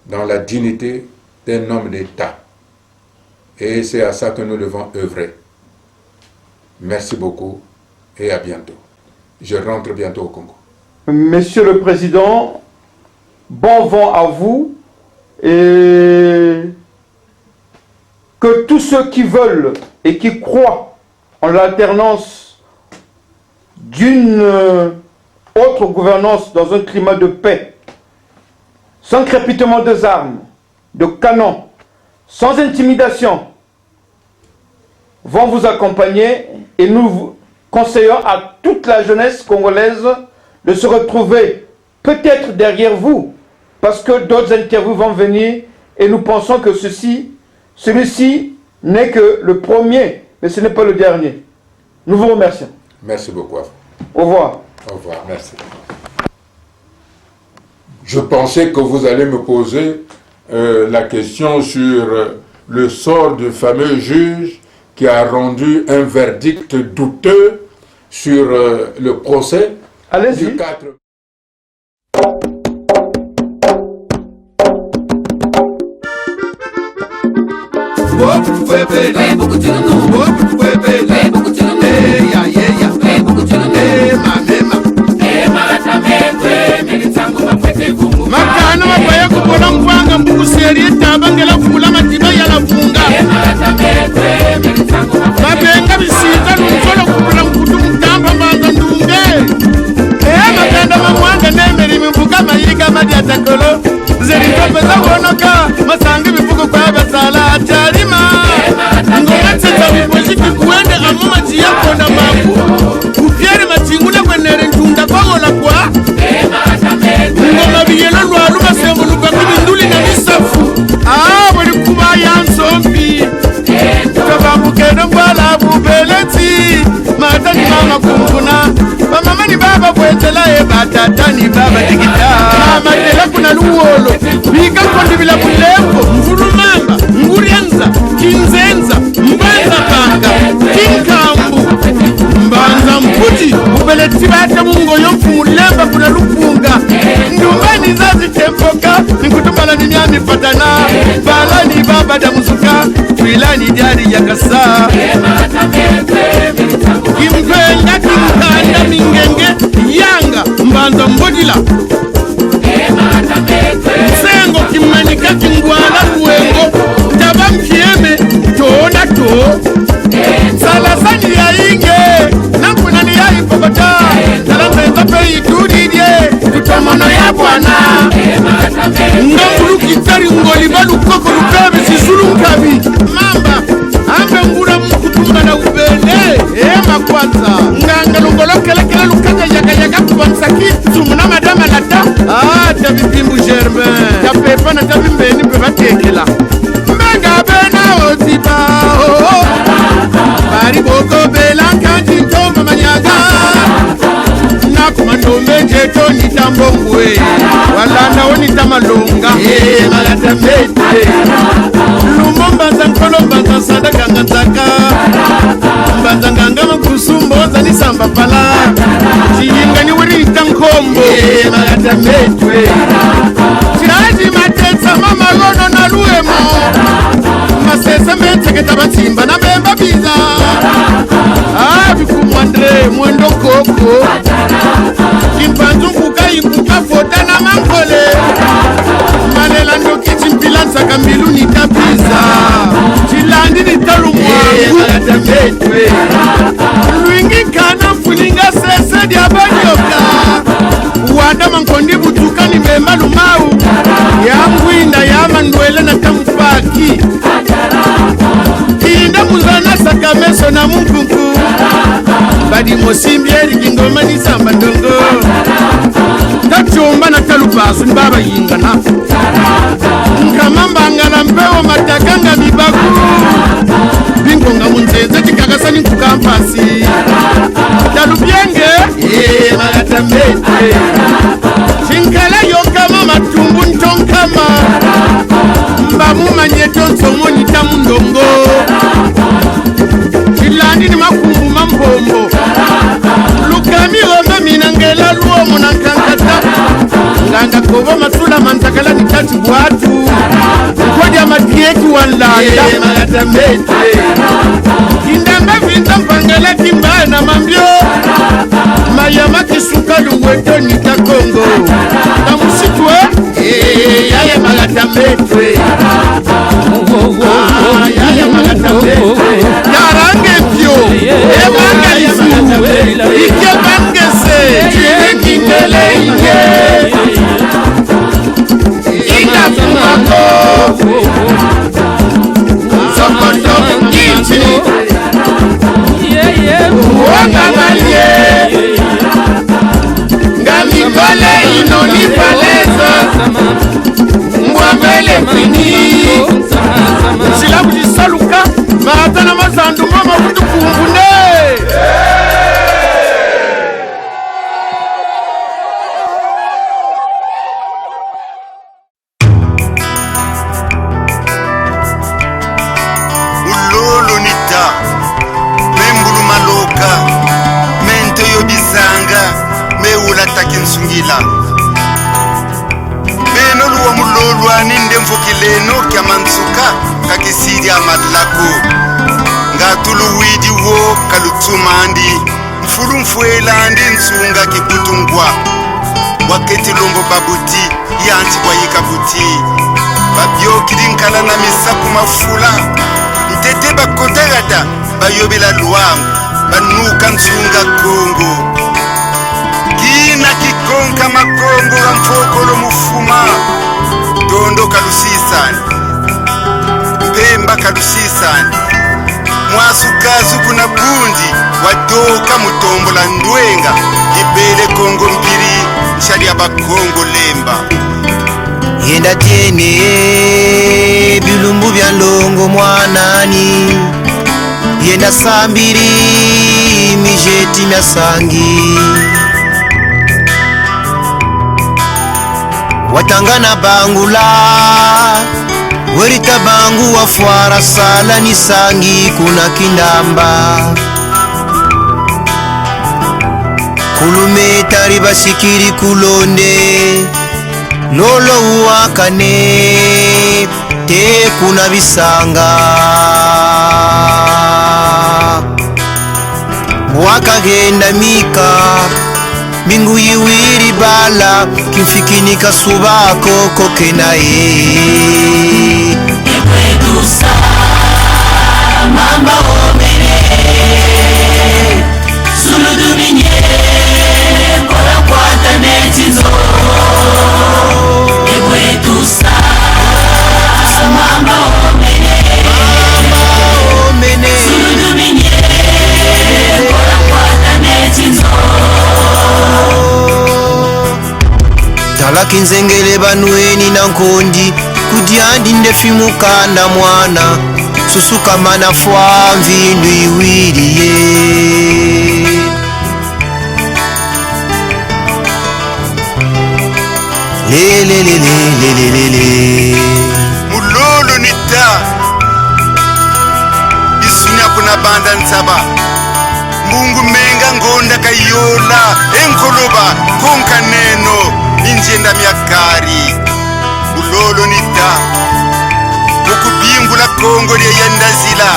dans la dignité d'un homme d'État. Et c'est à ça que nous devons œuvrer. Merci beaucoup et à bientôt. Je rentre bientôt au Congo. Monsieur le Président, bon vent à vous et que tous ceux qui veulent et qui croient en l'alternance d'une autre gouvernance dans un climat de paix, sans crépitement des armes, de canons, sans intimidation, vont vous accompagner et nous conseillons à toute la jeunesse congolaise de se retrouver peut-être derrière vous, parce que d'autres interviews vont venir et nous pensons que celui-ci n'est que le premier, mais ce n'est pas le dernier. Nous vous remercions. Merci beaucoup. Au revoir. Au revoir, merci. Je pensais que vous allez me poser la question sur le sort du fameux juge qui a rendu un verdict douteux sur le procès du 4. makana mapaya kubola mvanga mbuseri etabangela kula matiba yala funga mabenga bisika nusolo kubula mkutu mtamba mbanga ndunge maganda mamwanga nemeri mivuga mayiga madya takolo zeri topeza wonoka masangi bivugo kwa basala atalima ngoma teta bipoziki kuende amuma chiyako na mabu upiere machingule kwenere ntunda kwagola kwa ngoma biyelo lwalu basembunuka kubinduli na bisafu bweli kuba yansombi tabamukeno mbala bubeleti matani mama kumfuna bamama ni baba bwetela batata ni baba digita matela kuna luwolo vika kondivila bulembo mvulumamba ngurianza kinzenza mbanza panga kinkambu mbanza mputi ubeleti bata mungoyo mfumulemba kuna lupunga ndumbani zazi tempoka nikutumala ni nyami patana balani baba da musuka twilani diari ya kasa kimpenda kimkanda mingenge yanga mbanza mbodila sengo kimanika kingwala kuwengo taba mkieme toona to salasani ya inge nakunani ya ipogota salameza pe itudidye tutomono ya bwana ngambulu kitari ngoliba lukoko lukebe sisulu nkabi mamba ambe ngura mkutumba na ubele ema kwanza nganga lungolokelekele lukaka yaka kuba msakitu muna madama nata tabipimbu Germain tapepa na tabimbeni pebatekela mbenga bena oziba bari boko bela kanji ntomba manyaga nakumandombe jeto nitambongwe walanda onitamalonga magatamete lumombanza nkolombanza sadakanganzaka mbanzanganga makusumboza nisamba pala chiyinga niwirita nkombo magatametwe chiraji matetsa mamagono na luemo masese metseketa batsimba na bemba biza bikumwa Andre mwendo koko kimpanzu mkuka ikuka fota na mankole malela ndo kichimpilansa kambilu nitapiza chilandi nitalumwangu luingi kana mfuninga sese diabanyoka wada mankondi butuka ni memba lumau ya mwinda ya mandwele na kamfaki inda muzana sakameso na mkunku badi mosimbieri kingoma ni samba ndongo tachomba na talupasu ni baba yingana nkamamba ngala mpewo matakanga mibaku bingonga munzenze chikakasa ni kukampasi talupienge magatamete chinkala yonkama matumbu ntonkama mbamu manyeto nsomoni tamundongo chilandi ni makumbu mambombo lukami gomba minangela luomo na kankata nganga kobo matula mantakala ni tati buatu kodi amatieki wanlanda magatamete kindamba vinta mpangala kimbaya na mambio mayama kisuka luweto nika Kongo na musitwe yaya magatamete yaya magatamete yarange pyo ebanga isu ike bangese chikindele inge ina kumako sokoto inchi wakamalie ngamikole inoni paleza mwambele mfini silabu jisaluka maatana mazandu mama kutu kumbune ulolo nita membulu maloka mente yo bisanga meula takinsungila beno luwa mulolwa ninde mfokileno kya mansuka kakisidi amadlako ngatulu widi wo kalutsumandi mfulu mfuelandi nsunga kikutungwa waketi lombo babuti yanti kwa yikabuti babyo kilinkala na misaku mafula ntete bakotagata bayobela luwangu banuka nsunga Kongo kina kikonka makongo ga mfokolo mufuma tondo kalusisani mpemba kalusisani mwasukazu kuna bundi wadoka mutombola ndwenga ibele Kongo mpiri nshali ya bakongo lemba yenda tiene bilumbu bya longo mwanani yenda sambiri mijeti myasangi watangana bangula werita bangu wafwara sala nisangi kuna kindamba kulume tari basikiri kulonde lolo uwakane te kuna bisanga wakagenda mika mingu yiwiri bala kimfikinika subako kokenaye ekwetusa mamba omene suluduminye kora kwata netinzo ekwetusa mamba omene suluduminye kora kwata netinzo talaki nzengele banweni na nkondi kudyandi ndefimukanda mwana susukamana fwa mvindu iwiriye lelelelelelelele mulolo nita isunya kuna banda nsaba mbungu menga ngonda kayola enkoloba konka neno injenda myakari mulolo nita mukubimbula kongo lyeyandazila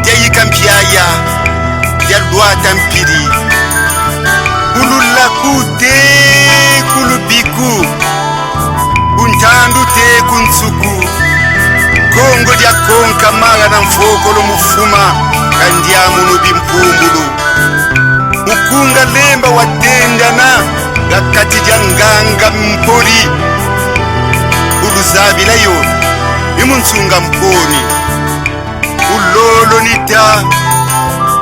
lyayika mpyaya lyalwata mpiri ulula kute kulubiku untandu te kuntsuku kongo lya konka maga na mfokolo mufuma kandyamunu bimpumbulu mukunga lemba watendana gakati lya nganga mpoli uluzabilayo imunsunga mponi ulolo nita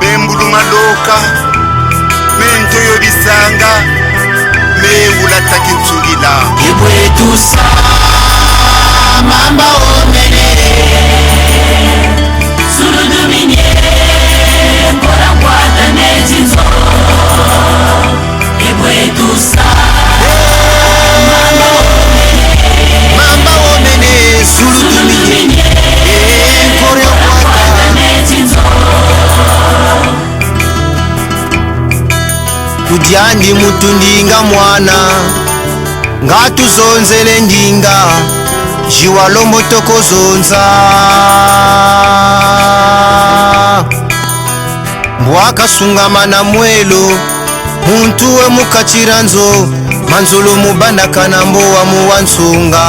membulu maloka mentoyo bisanga mewulataki ntsungila ebwetusa mamba omene suluduminye kora kwata netinzo ebwetusa mamba omene suluduminye kora kwata netinzo kudyandi mutu ndinga mwana ngatuzonzele ndinga jiwalombo tokozonza mbwakasungama na mwelo muntu we mukachira nzo manzolo mubandaka na mbowa muwansunga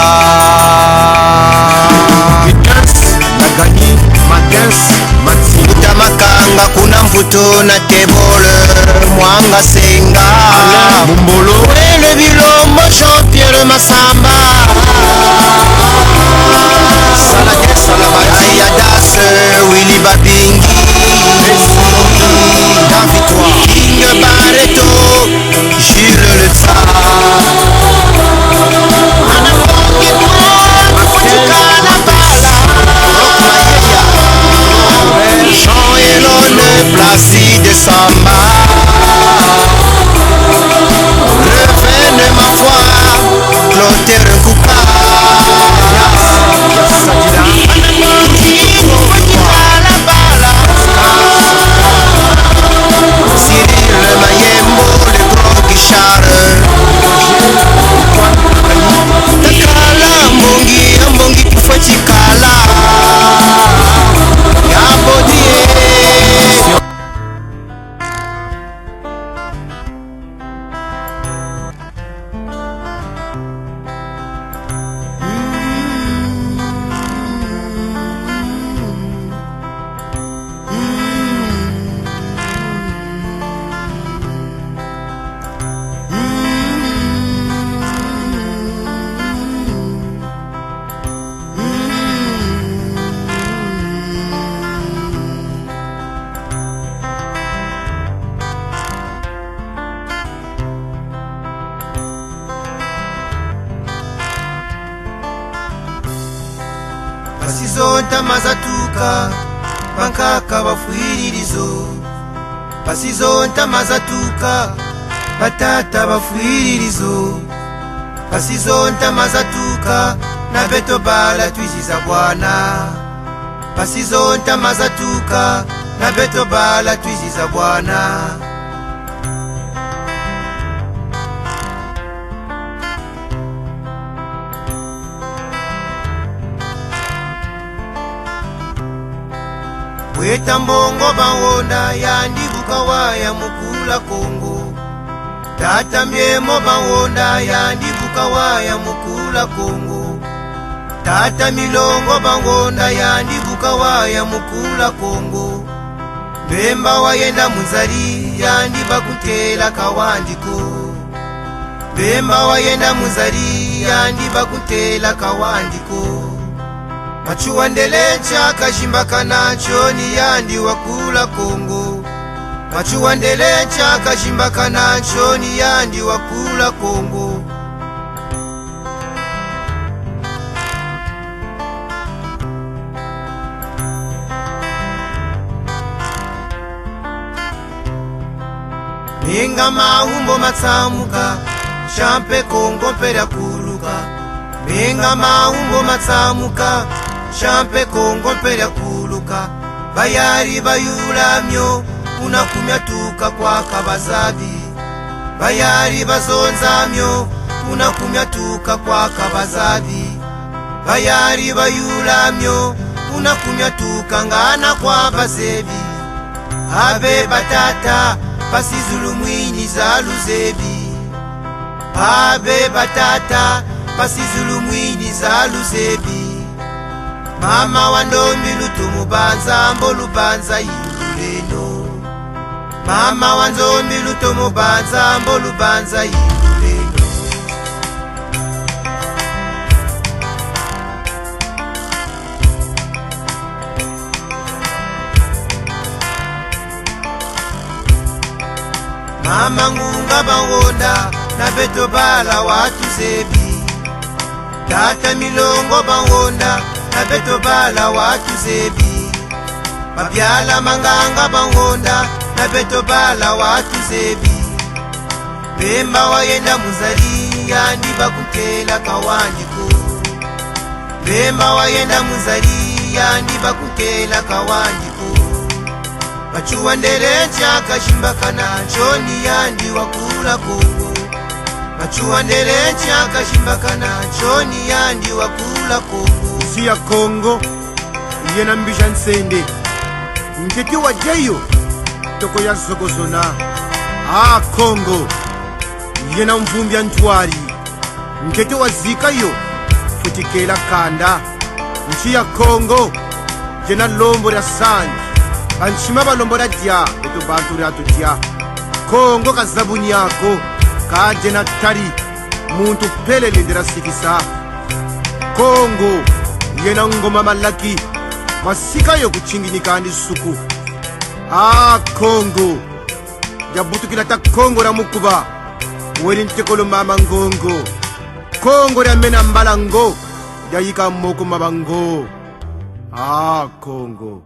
utamakanga kuna mvuto na tebole mwanga senga mumbolo wele bilombo Jean-Pierre Masamba ayadase Willy Babingi dans victoire King Barreto Gilles le Tsar Jean-Elone Placide Samba Revenez ma foi Clotaire Nkouka Cyril Mayembo le gros Guichard Takala mbongi kufwa chikala Yabodie Pasizonta mazatuka pankaka bafuiririzo Pasizonta mazatuka patata bafuiririzo pasizonta mazatuka na beto bala twiziza bwana pasizonta mazatuka na beto bala twiziza bwana weta mbongo bawonda yandibuka waya mukula Kongo tata myemo bawonda yandibuka waya mukula Kongo tata milongo bawonda yandibuka waya mukula Kongo bemba wayenda muzali yandiba kutela kawandiko bemba wayenda muzali yandiba kutela kawandiko machuandelecha kashimbakana choni yandi wakula Kongo machuandelecha kashimbakana choni yandi wakula Kongo Minga maumbo matsamuka champe Kongo mpera kuluka Minga maumbo matsamuka champe Kongo mpera kuluka bayari bayulamyo unakumyatuka kwa kabazabi bayari bazonzamyo unakumyatuka kwa kabazabi bayari bayulamyo unakumyatuka ngana kwa bazebi abe batata pasizulu mwini za luzebi abe batata pasizulu mwini za luzebi mama wandombi lutumubanza mbolubanza yinguleno mama wanzombi lutumubanza mbolubanza yinguleno mama ngunga bawonda na beto bala watu zebi tata milongo bawonda na beto bala watu zebi babyala manganga bawonda na beto bala watu zebi bemba wayenda muzali yandi bakutela kawandiko bemba wayenda muzali yandi bakutela kawandiko machuandelecha kashimbakana choni yandi wakula Kongo machuandelecha kashimbakana choni yandi wakula Kongo isi ya Kongo yena mbisha nsende nketi wa jeyo toko ya zogozona Kongo yena mvumbya ntwari nketi wa zikayo futikela kanda nchi ya Kongo yena lombo ya sanji banshima balombora dia eto bantu ratu dia Kongo kazabuni yako kaje na tari muntu pele lindira sikisa Kongo yena ngoma malaki masika yo kuchinginika andi suku Kongo jabutu kilata Kongo ra mukuba weli ntekolo mama ngongo Kongo ra mena mbalango yayika moko mabango Kongo